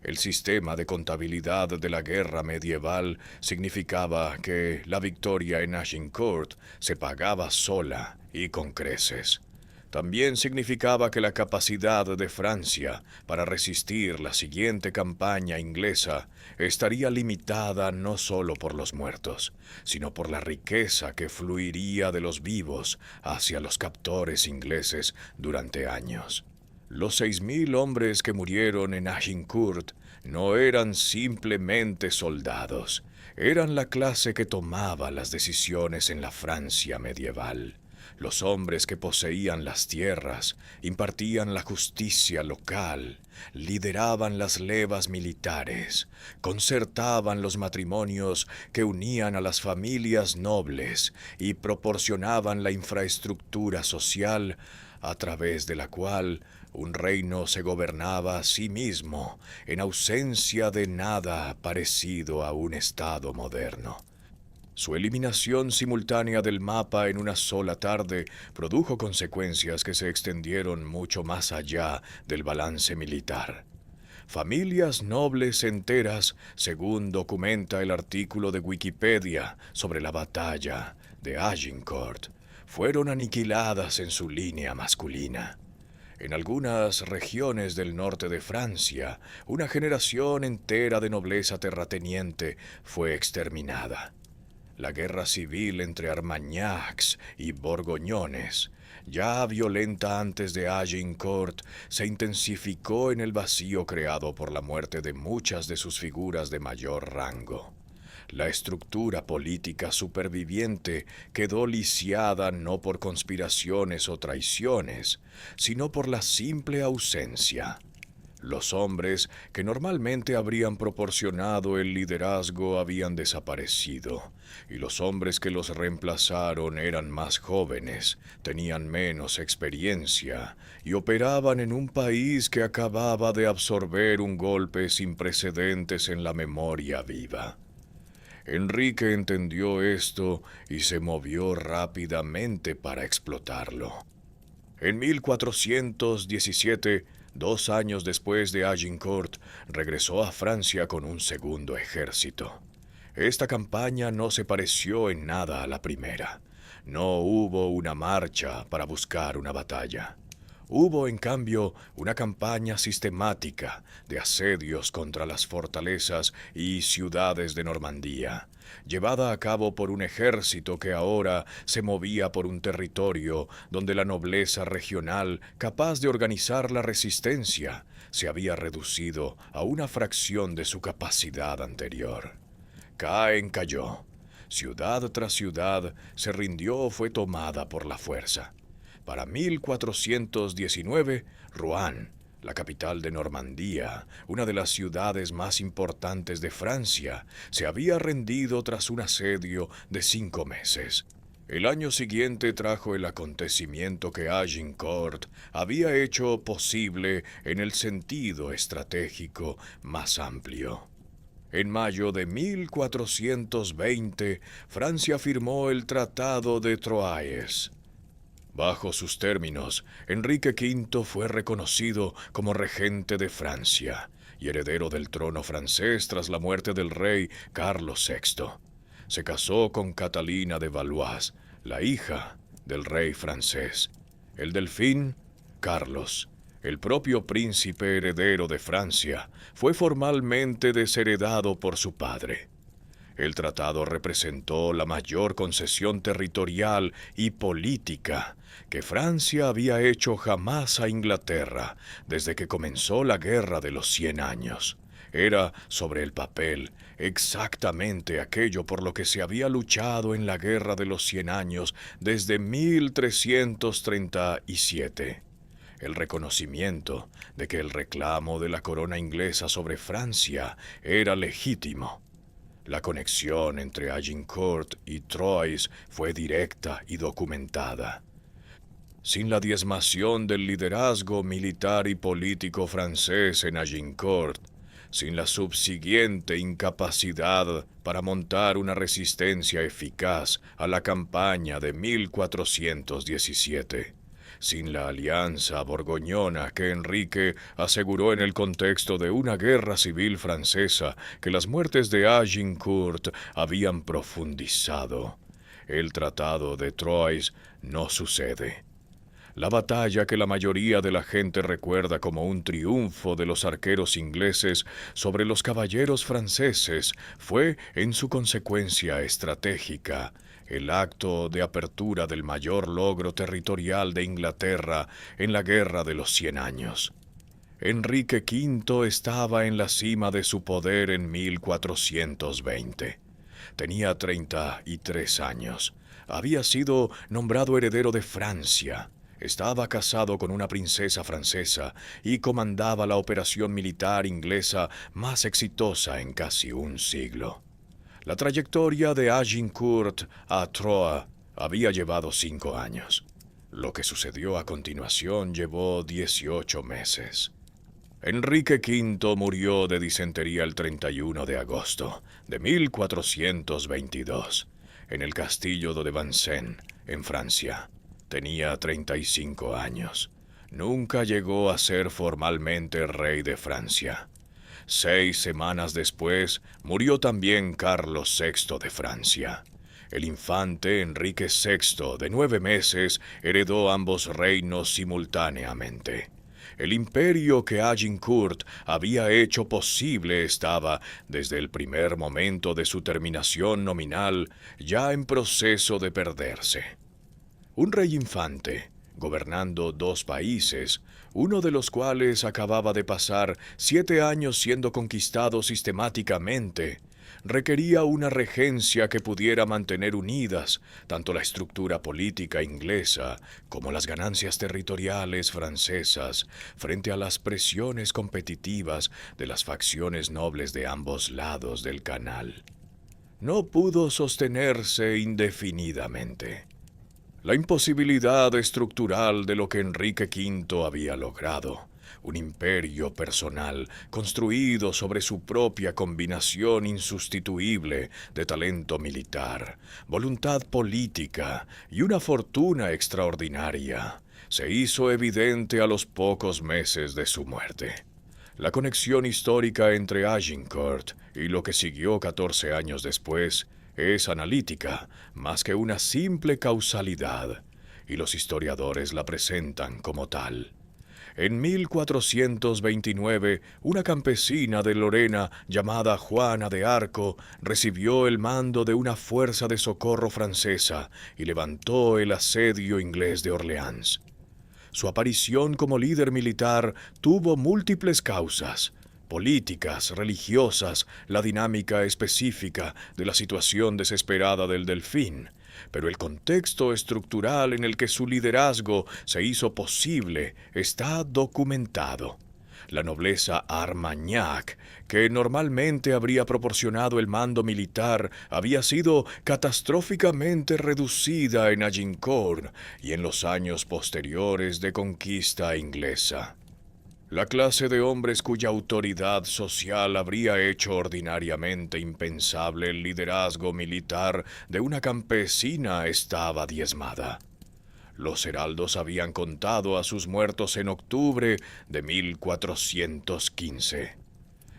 El sistema de contabilidad de la guerra medieval significaba que la victoria en Agincourt se pagaba sola y con creces. También significaba que la capacidad de Francia para resistir la siguiente campaña inglesa estaría limitada no solo por los muertos, sino por la riqueza que fluiría de los vivos hacia los captores ingleses durante años. Los 6.000 hombres que murieron en Agincourt no eran simplemente soldados, eran la clase que tomaba las decisiones en la Francia medieval. Los hombres que poseían las tierras impartían la justicia local, lideraban las levas militares, concertaban los matrimonios que unían a las familias nobles y proporcionaban la infraestructura social a través de la cual un reino se gobernaba a sí mismo en ausencia de nada parecido a un estado moderno. Su eliminación simultánea del mapa en una sola tarde produjo consecuencias que se extendieron mucho más allá del balance militar. Familias nobles enteras, según documenta el artículo de Wikipedia sobre la batalla de Agincourt, fueron aniquiladas en su línea masculina. En algunas regiones del norte de Francia, una generación entera de nobleza terrateniente fue exterminada. La guerra civil entre Armagnacs y Borgoñones, ya violenta antes de Agincourt, se intensificó en el vacío creado por la muerte de muchas de sus figuras de mayor rango. La estructura política superviviente quedó lisiada no por conspiraciones o traiciones, sino por la simple ausencia. Los hombres que normalmente habrían proporcionado el liderazgo habían desaparecido, y los hombres que los reemplazaron eran más jóvenes, tenían menos experiencia y operaban en un país que acababa de absorber un golpe sin precedentes en la memoria viva. Enrique entendió esto y se movió rápidamente para explotarlo. En 1417, 2 años después de Agincourt, regresó a Francia con un segundo ejército. Esta campaña no se pareció en nada a la primera. No hubo una marcha para buscar una batalla. Hubo, en cambio, una campaña sistemática de asedios contra las fortalezas y ciudades de Normandía, llevada a cabo por un ejército que ahora se movía por un territorio donde la nobleza regional, capaz de organizar la resistencia, se había reducido a una fracción de su capacidad anterior. Caen cayó. Ciudad tras ciudad se rindió o fue tomada por la fuerza. Para 1419, Rouen, la capital de Normandía, una de las ciudades más importantes de Francia, se había rendido tras un asedio de 5 meses. El año siguiente trajo el acontecimiento que Agincourt había hecho posible en el sentido estratégico más amplio. En mayo de 1420, Francia firmó el Tratado de Troyes. Bajo sus términos, Enrique V fue reconocido como regente de Francia y heredero del trono francés tras la muerte del rey Carlos VI. Se casó con Catalina de Valois, la hija del rey francés. El delfín, Carlos, el propio príncipe heredero de Francia, fue formalmente desheredado por su padre. El tratado representó la mayor concesión territorial y política que Francia había hecho jamás a Inglaterra desde que comenzó la Guerra de los 100 Años. Era, sobre el papel, exactamente aquello por lo que se había luchado en la Guerra de los 100 Años desde 1337. El reconocimiento de que el reclamo de la corona inglesa sobre Francia era legítimo. La conexión entre Agincourt y Troyes fue directa y documentada. Sin la diezmación del liderazgo militar y político francés en Agincourt, sin la subsiguiente incapacidad para montar una resistencia eficaz a la campaña de 1417, sin la alianza borgoñona que Enrique aseguró en el contexto de una guerra civil francesa que las muertes de Agincourt habían profundizado, el Tratado de Troyes no sucede. La batalla que la mayoría de la gente recuerda como un triunfo de los arqueros ingleses sobre los caballeros franceses fue, en su consecuencia estratégica, el acto de apertura del mayor logro territorial de Inglaterra en la Guerra de los 100 Años. Enrique V estaba en la cima de su poder en 1420. Tenía 33 años. había sido nombrado heredero de Francia. Estaba casado con una princesa francesa y comandaba la operación militar inglesa más exitosa en casi un siglo. La trayectoria de Agincourt a Troyes había llevado 5 años. Lo que sucedió a continuación llevó 18 meses. Enrique V murió de disentería el 31 de agosto de 1422 en el castillo de Vincennes, en Francia. Tenía 35 años. Nunca llegó a ser formalmente rey de Francia. 6 semanas después murió también Carlos VI de Francia. El infante Enrique VI, de 9 meses, heredó ambos reinos simultáneamente. El imperio que Agincourt había hecho posible estaba, desde el primer momento de su terminación nominal, ya en proceso de perderse. Un rey infante, gobernando 2 países, uno de los cuales acababa de pasar 7 años siendo conquistado sistemáticamente, requería una regencia que pudiera mantener unidas tanto la estructura política inglesa como las ganancias territoriales francesas frente a las presiones competitivas de las facciones nobles de ambos lados del canal. No pudo sostenerse indefinidamente. La imposibilidad estructural de lo que Enrique V había logrado, un imperio personal construido sobre su propia combinación insustituible de talento militar, voluntad política y una fortuna extraordinaria, se hizo evidente a los pocos meses de su muerte. La conexión histórica entre Agincourt y lo que siguió 14 años después es analítica, más que una simple causalidad, y los historiadores la presentan como tal. En 1429, una campesina de Lorena llamada Juana de Arco recibió el mando de una fuerza de socorro francesa y levantó el asedio inglés de Orleans. Su aparición como líder militar tuvo múltiples causas: políticas, religiosas, la dinámica específica de la situación desesperada del Delfín, pero el contexto estructural en el que su liderazgo se hizo posible está documentado. La nobleza Armagnac, que normalmente habría proporcionado el mando militar, había sido catastróficamente reducida en Agincourt y en los años posteriores de conquista inglesa. La clase de hombres cuya autoridad social habría hecho ordinariamente impensable el liderazgo militar de una campesina estaba diezmada. Los heraldos habían contado a sus muertos en octubre de 1415.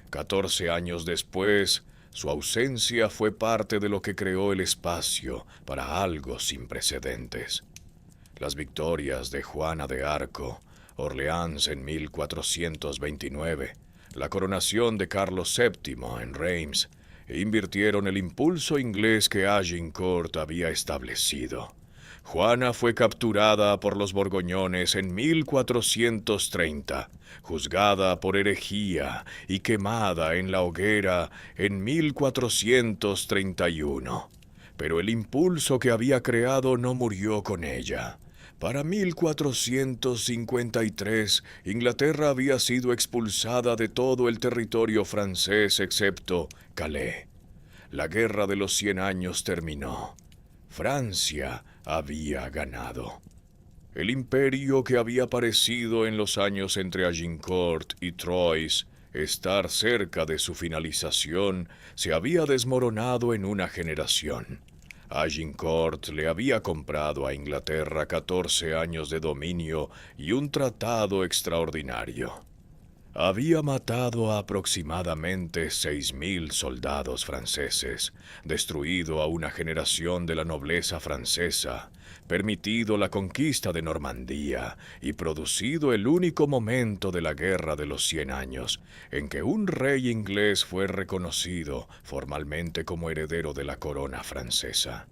14 años después, su ausencia fue parte de lo que creó el espacio para algo sin precedentes. Las victorias de Juana de Arco, Orleans en 1429, la coronación de Carlos VII en Reims, invirtieron el impulso inglés que Agincourt había establecido. Juana fue capturada por los borgoñones en 1430, juzgada por herejía y quemada en la hoguera en 1431. Pero el impulso que había creado no murió con ella. Para 1453, Inglaterra había sido expulsada de todo el territorio francés excepto Calais. La Guerra de los 100 Años terminó. Francia había ganado. El imperio que había parecido en los años entre Agincourt y Troyes estar cerca de su finalización se había desmoronado en una generación. Agincourt le había comprado a Inglaterra 14 años de dominio y un tratado extraordinario. Había matado a aproximadamente 6.000 soldados franceses, destruido a una generación de la nobleza francesa, permitido la conquista de Normandía y producido el único momento de la Guerra de los 100 Años en que un rey inglés fue reconocido formalmente como heredero de la corona francesa.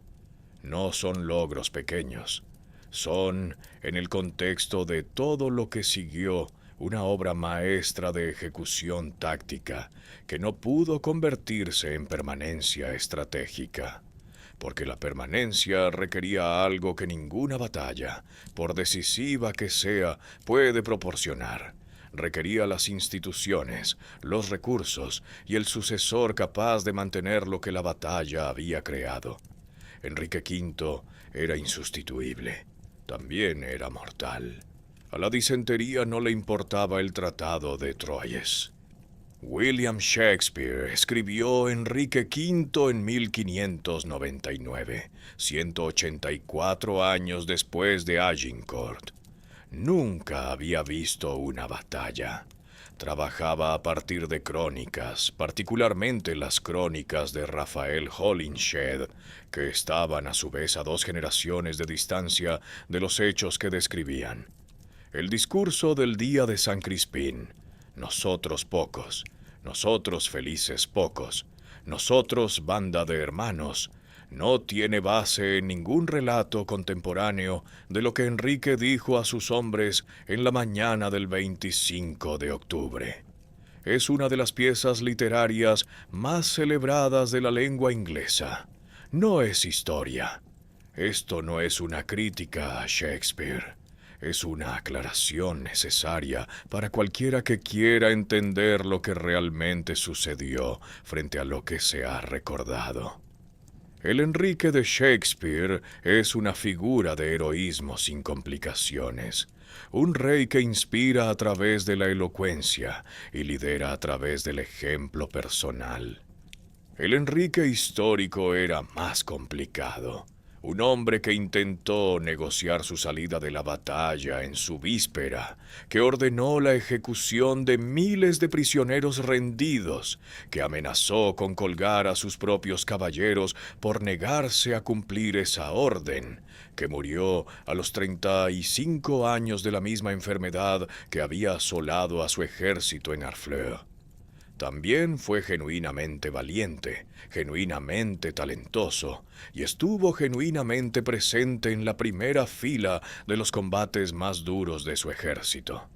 No son logros pequeños, son, en el contexto de todo lo que siguió, una obra maestra de ejecución táctica que no pudo convertirse en permanencia estratégica. porque la permanencia requería algo que ninguna batalla, por decisiva que sea, puede proporcionar. Requería las instituciones, los recursos y el sucesor capaz de mantener lo que la batalla había creado. Enrique V era insustituible. También era mortal. A la disentería no le importaba el Tratado de Troyes. William Shakespeare escribió Enrique V en 1599, 184 años después de Agincourt. Nunca había visto una batalla. Trabajaba a partir de crónicas, particularmente las crónicas de Raphael Holinshed, que estaban a su vez a 2 generaciones de distancia de los hechos que describían. El discurso del día de San Crispín: nosotros pocos, nosotros felices pocos, nosotros banda de hermanos, no tiene base en ningún relato contemporáneo de lo que Enrique dijo a sus hombres en la mañana del 25 de octubre. Es una de las piezas literarias más celebradas de la lengua inglesa. No es historia. Esto no es una crítica a Shakespeare. Es una aclaración necesaria para cualquiera que quiera entender lo que realmente sucedió frente a lo que se ha recordado. El Enrique de Shakespeare es una figura de heroísmo sin complicaciones, un rey que inspira a través de la elocuencia y lidera a través del ejemplo personal. El Enrique histórico era más complicado. Un hombre que intentó negociar su salida de la batalla en su víspera, que ordenó la ejecución de miles de prisioneros rendidos, que amenazó con colgar a sus propios caballeros por negarse a cumplir esa orden, que murió a los 35 años de la misma enfermedad que había asolado a su ejército en Harfleur. También fue genuinamente valiente, genuinamente talentoso, y estuvo genuinamente presente en la primera fila de los combates más duros de su ejército.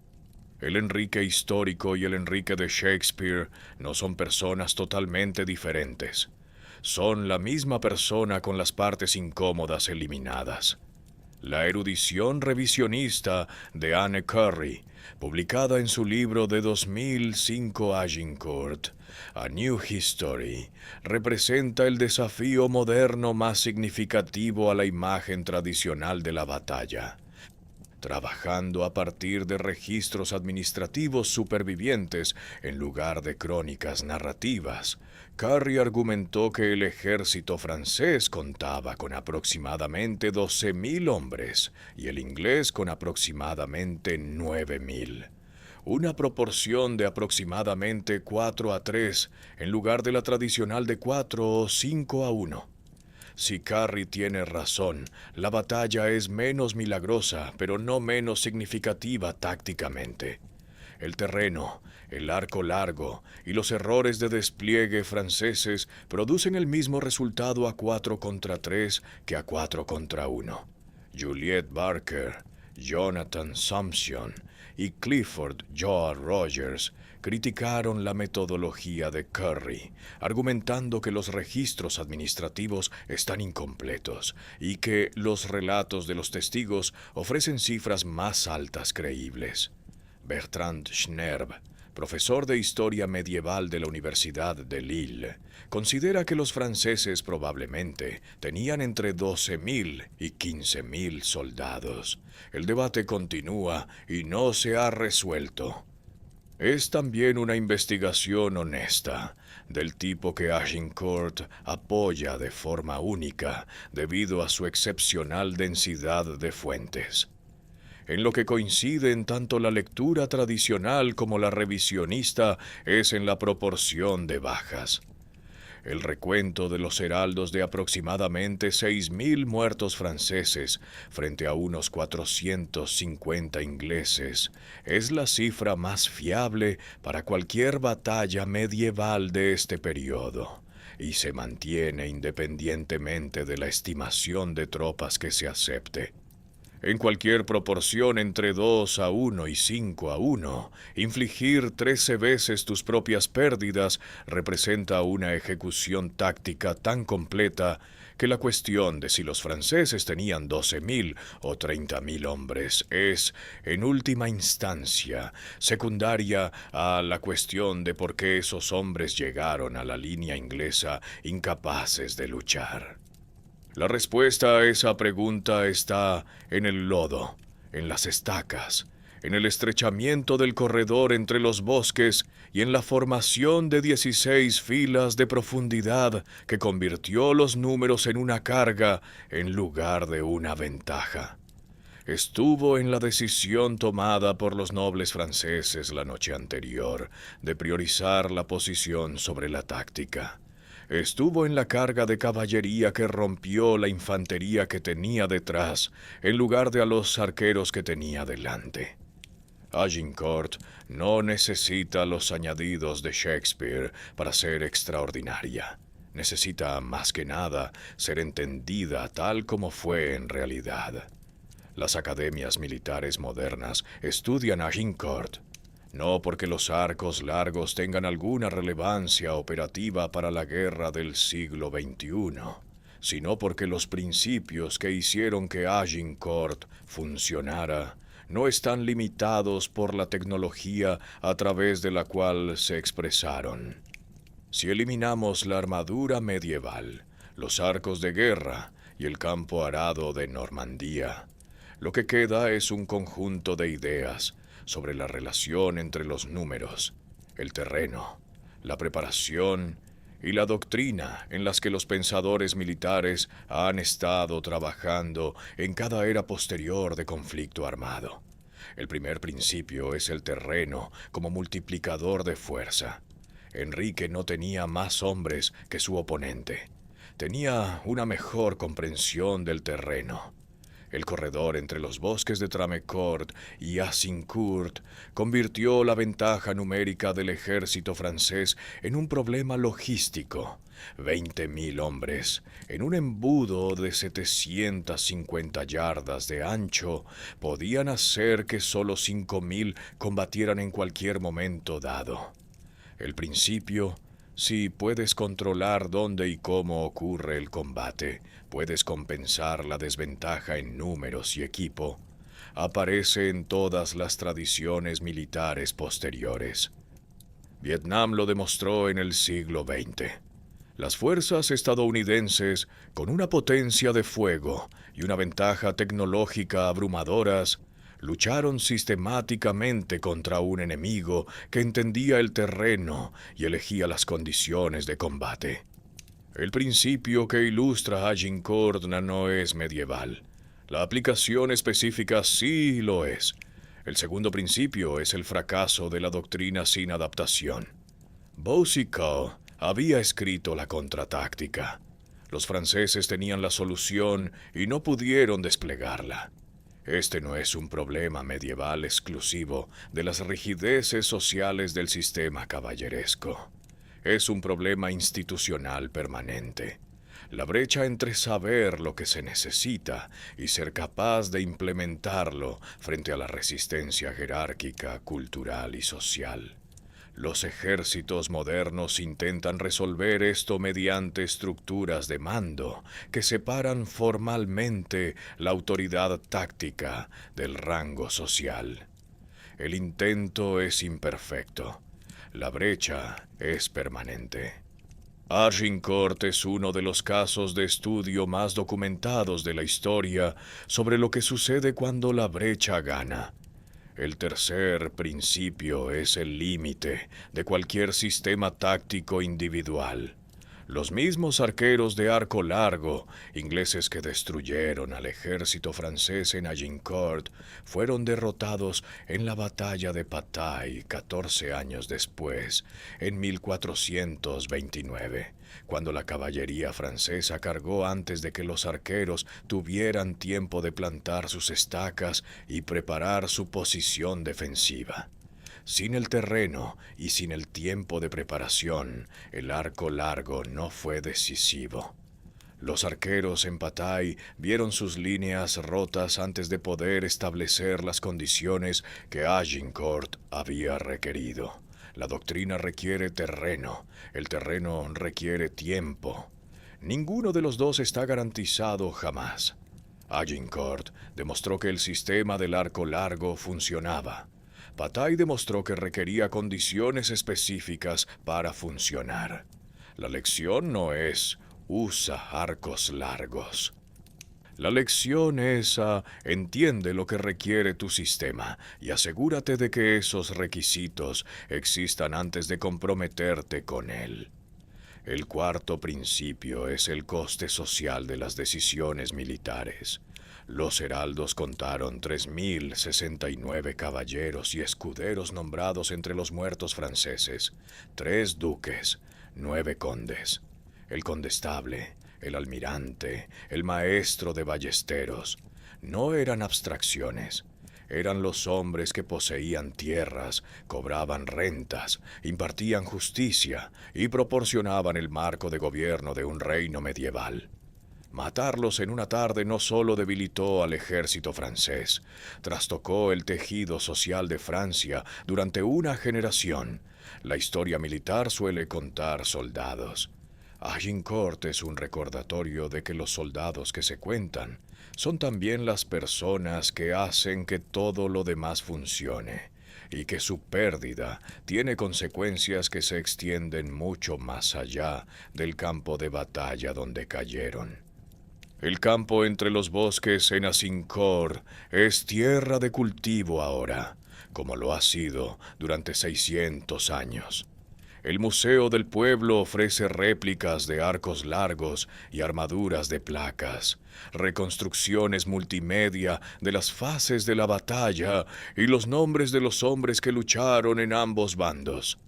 El Enrique histórico y el Enrique de Shakespeare no son personas totalmente diferentes. Son la misma persona con las partes incómodas eliminadas. La erudición revisionista de Anne Curry, publicada en su libro de 2005 Agincourt, A New History, representa el desafío moderno más significativo a la imagen tradicional de la batalla. Trabajando a partir de registros administrativos supervivientes en lugar de crónicas narrativas, Curry argumentó que el ejército francés contaba con aproximadamente 12.000 hombres y el inglés con aproximadamente 9.000. Una proporción de aproximadamente 4-3 en lugar de la tradicional de 4 o 5-1. Si Curry tiene razón, la batalla es menos milagrosa, pero no menos significativa tácticamente. El terreno, el arco largo y los errores de despliegue franceses producen el mismo resultado a 4-3 que a 4-1. Juliet Barker, Jonathan Sumption y Clifford Joe Rogers criticaron la metodología de Curry, argumentando que los registros administrativos están incompletos y que los relatos de los testigos ofrecen cifras más altas creíbles. Bertrand Schnerb, profesor de Historia Medieval de la Universidad de Lille, considera que los franceses probablemente tenían entre 12.000 y 15.000 soldados. El debate continúa y no se ha resuelto. Es también una investigación honesta, del tipo que Agincourt apoya de forma única debido a su excepcional densidad de fuentes. En lo que coinciden tanto la lectura tradicional como la revisionista es en la proporción de bajas. El recuento de los heraldos de aproximadamente 6.000 muertos franceses frente a unos 450 ingleses es la cifra más fiable para cualquier batalla medieval de este periodo y se mantiene independientemente de la estimación de tropas que se acepte. En cualquier proporción entre 2-1 y 5-1, infligir 13 veces tus propias pérdidas representa una ejecución táctica tan completa que la cuestión de si los franceses tenían 12.000 o 30.000 hombres es, en última instancia, secundaria a la cuestión de por qué esos hombres llegaron a la línea inglesa incapaces de luchar. La respuesta a esa pregunta está en el lodo, en las estacas, en el estrechamiento del corredor entre los bosques y en la formación de 16 filas de profundidad que convirtió los números en una carga en lugar de una ventaja. Estuvo en la decisión tomada por los nobles franceses la noche anterior de priorizar la posición sobre la táctica. Estuvo en la carga de caballería que rompió la infantería que tenía detrás en lugar de a los arqueros que tenía delante. Agincourt no necesita los añadidos de Shakespeare para ser extraordinaria. Necesita, más que nada, ser entendida tal como fue en realidad. Las academias militares modernas estudian a Agincourt, no porque los arcos largos tengan alguna relevancia operativa para la guerra del siglo XXI, sino porque los principios que hicieron que Agincourt funcionara no están limitados por la tecnología a través de la cual se expresaron. Si eliminamos la armadura medieval, los arcos de guerra y el campo arado de Normandía, lo que queda es un conjunto de ideas sobre la relación entre los números, el terreno, la preparación y la doctrina en las que los pensadores militares han estado trabajando en cada era posterior de conflicto armado. El primer principio es el terreno como multiplicador de fuerza. Enrique no tenía más hombres que su oponente. Tenía una mejor comprensión del terreno. El corredor entre los bosques de Tramecourt y Azincourt convirtió la ventaja numérica del ejército francés en un problema logístico. 20.000 hombres, en un embudo de 750 yardas de ancho, podían hacer que solo 5.000 combatieran en cualquier momento dado. El principio: si puedes controlar dónde y cómo ocurre el combate, puedes compensar la desventaja en números y equipo, aparece en todas las tradiciones militares posteriores. Vietnam lo demostró en el siglo XX. Las fuerzas estadounidenses, con una potencia de fuego y una ventaja tecnológica abrumadoras, lucharon sistemáticamente contra un enemigo que entendía el terreno y elegía las condiciones de combate. El principio que ilustra a Agincourt no es medieval. La aplicación específica sí lo es. El segundo principio es el fracaso de la doctrina sin adaptación. Boucicaut había escrito la contratáctica. Los franceses tenían la solución y no pudieron desplegarla. Este no es un problema medieval exclusivo de las rigideces sociales del sistema caballeresco. Es un problema institucional permanente. La brecha entre saber lo que se necesita y ser capaz de implementarlo frente a la resistencia jerárquica, cultural y social. Los ejércitos modernos intentan resolver esto mediante estructuras de mando que separan formalmente la autoridad táctica del rango social. El intento es imperfecto. La brecha es permanente. Agincourt es uno de los casos de estudio más documentados de la historia sobre lo que sucede cuando la brecha gana. El tercer principio es el límite de cualquier sistema táctico individual. Los mismos arqueros de arco largo, ingleses que destruyeron al ejército francés en Agincourt, fueron derrotados en la batalla de Patay 14 años después, en 1429, cuando la caballería francesa cargó antes de que los arqueros tuvieran tiempo de plantar sus estacas y preparar su posición defensiva. Sin el terreno y sin el tiempo de preparación, el arco largo no fue decisivo. Los arqueros en Patay vieron sus líneas rotas antes de poder establecer las condiciones que Agincourt había requerido. La doctrina requiere terreno, el terreno requiere tiempo. Ninguno de los dos está garantizado jamás. Agincourt demostró que el sistema del arco largo funcionaba. Bataille demostró que requería condiciones específicas para funcionar. La lección no es usa arcos largos. La lección es entiende lo que requiere tu sistema y asegúrate de que esos requisitos existan antes de comprometerte con él. El cuarto principio es el coste social de las decisiones militares. Los heraldos contaron 3069 caballeros y escuderos nombrados entre los muertos franceses, 3 duques, 9 condes, el condestable, el almirante, el maestro de ballesteros. No eran abstracciones. Eran los hombres que poseían tierras, cobraban rentas, impartían justicia y proporcionaban el marco de gobierno de un reino medieval. Matarlos en una tarde no solo debilitó al ejército francés, trastocó el tejido social de Francia durante una generación. La historia militar suele contar soldados. Agincourt es un recordatorio de que los soldados que se cuentan son también las personas que hacen que todo lo demás funcione, y que su pérdida tiene consecuencias que se extienden mucho más allá del campo de batalla donde cayeron. El campo entre los bosques en Azincourt es tierra de cultivo ahora, como lo ha sido durante 600 años. El Museo del Pueblo ofrece réplicas de arcos largos y armaduras de placas, reconstrucciones multimedia de las fases de la batalla y los nombres de los hombres que lucharon en ambos bandos.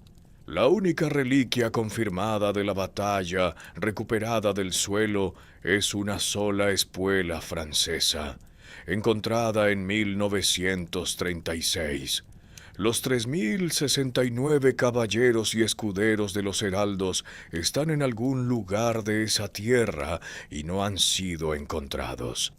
La única reliquia confirmada de la batalla recuperada del suelo es una sola espuela francesa, encontrada en 1936. Los 3069 caballeros y escuderos de los heraldos están en algún lugar de esa tierra y no han sido encontrados.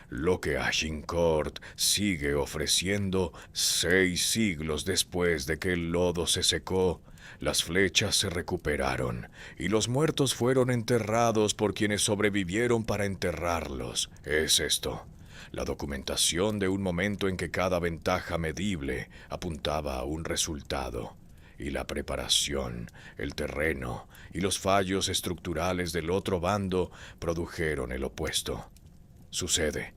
Lo que Agincourt sigue ofreciendo 6 siglos después de que el lodo se secó, las flechas se recuperaron y los muertos fueron enterrados por quienes sobrevivieron para enterrarlos. Es esto: la documentación de un momento en que cada ventaja medible apuntaba a un resultado, y la preparación, el terreno y los fallos estructurales del otro bando produjeron el opuesto. Sucede.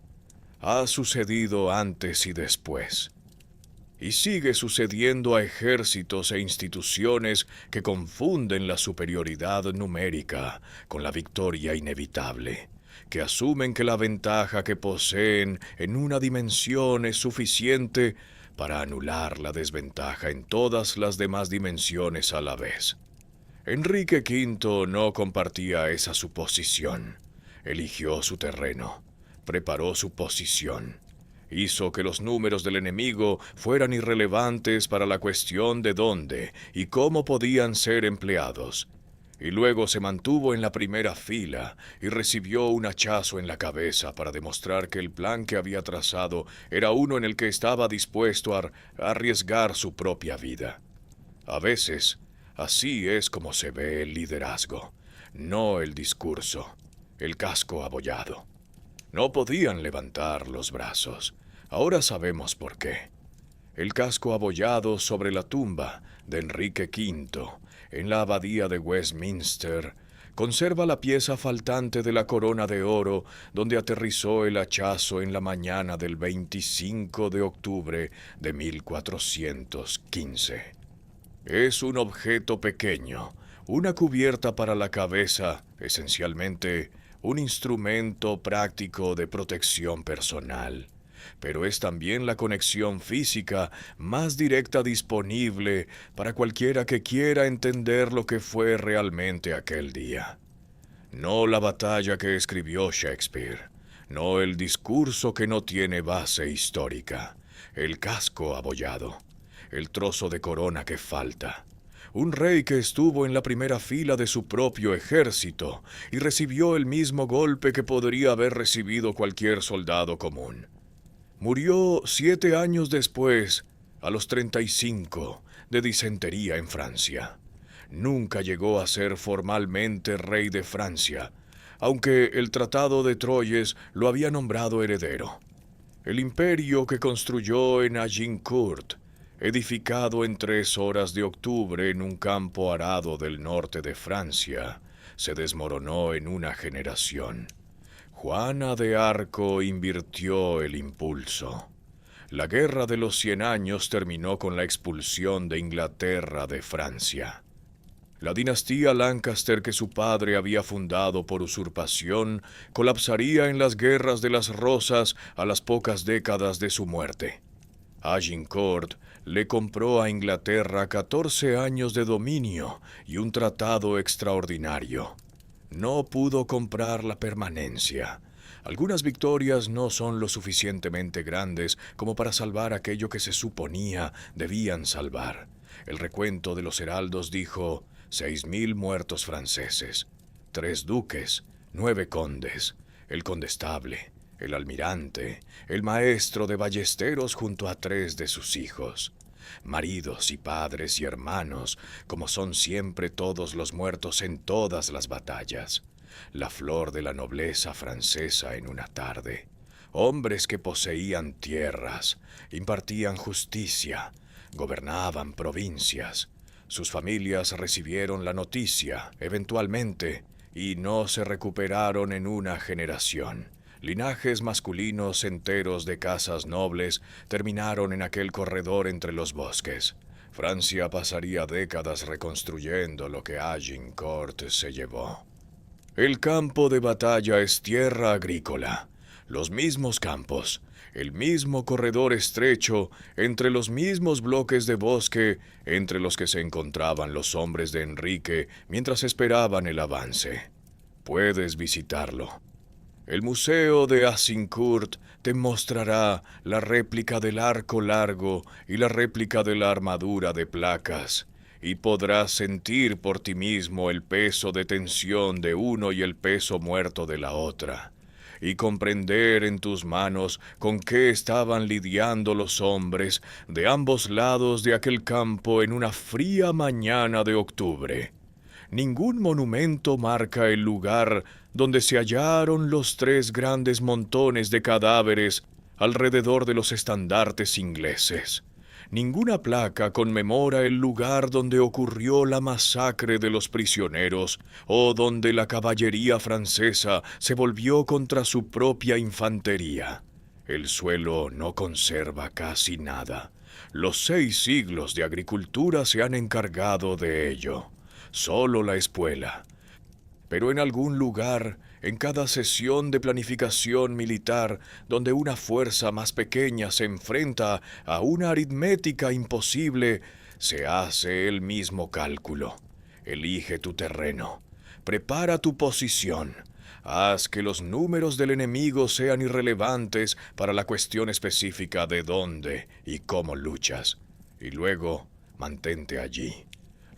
Ha sucedido antes y después. Y sigue sucediendo a ejércitos e instituciones que confunden la superioridad numérica con la victoria inevitable, que asumen que la ventaja que poseen en una dimensión es suficiente para anular la desventaja en todas las demás dimensiones a la vez. Enrique V no compartía esa suposición. Eligió su terreno, preparó su posición, hizo que los números del enemigo fueran irrelevantes para la cuestión de dónde y cómo podían ser empleados, y luego se mantuvo en la primera fila y recibió un hachazo en la cabeza para demostrar que el plan que había trazado era uno en el que estaba dispuesto a arriesgar su propia vida. A veces, así es como se ve el liderazgo, no el discurso, el casco abollado. No podían levantar los brazos. Ahora sabemos por qué. El casco abollado sobre la tumba de Enrique V, en la abadía de Westminster, conserva la pieza faltante de la corona de oro donde aterrizó el hachazo en la mañana del 25 de octubre de 1415. Es un objeto pequeño, una cubierta para la cabeza, esencialmente un instrumento práctico de protección personal, pero es también la conexión física más directa disponible para cualquiera que quiera entender lo que fue realmente aquel día. No la batalla que escribió Shakespeare, no el discurso que no tiene base histórica, el casco abollado, el trozo de corona que falta. Un rey que estuvo en la primera fila de su propio ejército y recibió el mismo golpe que podría haber recibido cualquier soldado común. Murió 7 años después, a los 35, de disentería en Francia. Nunca llegó a ser formalmente rey de Francia, aunque el Tratado de Troyes lo había nombrado heredero. El imperio que construyó en Agincourt, edificado en 3 horas de octubre en un campo arado del norte de Francia, se desmoronó en una generación. Juana de Arco invirtió el impulso. La Guerra de los 100 Años terminó con la expulsión de Inglaterra de Francia. La dinastía Lancaster que su padre había fundado por usurpación colapsaría en las guerras de las Rosas a las pocas décadas de su muerte. Agincourt le compró a Inglaterra 14 años de dominio y un tratado extraordinario. No pudo comprar la permanencia. Algunas victorias no son lo suficientemente grandes como para salvar aquello que se suponía debían salvar. El recuento de los heraldos dijo 6.000 muertos franceses, 3 duques, 9 condes, el condestable, el almirante, el maestro de ballesteros junto a 3 de sus hijos, maridos y padres y hermanos, como son siempre todos los muertos en todas las batallas, la flor de la nobleza francesa en una tarde, hombres que poseían tierras, impartían justicia, gobernaban provincias. Sus familias recibieron la noticia, eventualmente, y no se recuperaron en una generación. Linajes masculinos enteros de casas nobles terminaron en aquel corredor entre los bosques. Francia pasaría décadas reconstruyendo lo que Agincourt se llevó. El campo de batalla es tierra agrícola, los mismos campos, el mismo corredor estrecho, entre los mismos bloques de bosque, entre los que se encontraban los hombres de Enrique mientras esperaban el avance. Puedes visitarlo. El Museo de Azincourt te mostrará la réplica del arco largo y la réplica de la armadura de placas, y podrás sentir por ti mismo el peso de tensión de uno y el peso muerto de la otra, y comprender en tus manos con qué estaban lidiando los hombres de ambos lados de aquel campo en una fría mañana de octubre. Ningún monumento marca el lugar donde se hallaron los 3 grandes montones de cadáveres alrededor de los estandartes ingleses. Ninguna placa conmemora el lugar donde ocurrió la masacre de los prisioneros o donde la caballería francesa se volvió contra su propia infantería. El suelo no conserva casi nada. Los 6 siglos de agricultura se han encargado de ello. Solo la espuela. Pero en algún lugar, en cada sesión de planificación militar, donde una fuerza más pequeña se enfrenta a una aritmética imposible, se hace el mismo cálculo. Elige tu terreno. Prepara tu posición. Haz que los números del enemigo sean irrelevantes para la cuestión específica de dónde y cómo luchas. Y luego, mantente allí.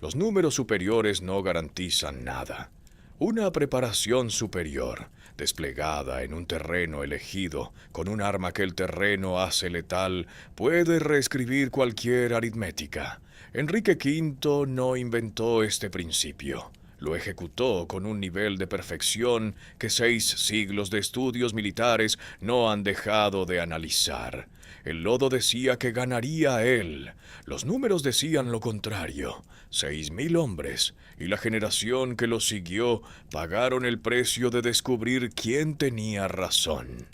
Los números superiores no garantizan nada. Una preparación superior, desplegada en un terreno elegido, con un arma que el terreno hace letal, puede reescribir cualquier aritmética. Enrique V no inventó este principio. Lo ejecutó con un nivel de perfección que 6 siglos de estudios militares no han dejado de analizar. El lodo decía que ganaría él. Los números decían lo contrario. 6.000 hombres, y la generación que los siguió pagaron el precio de descubrir quién tenía razón.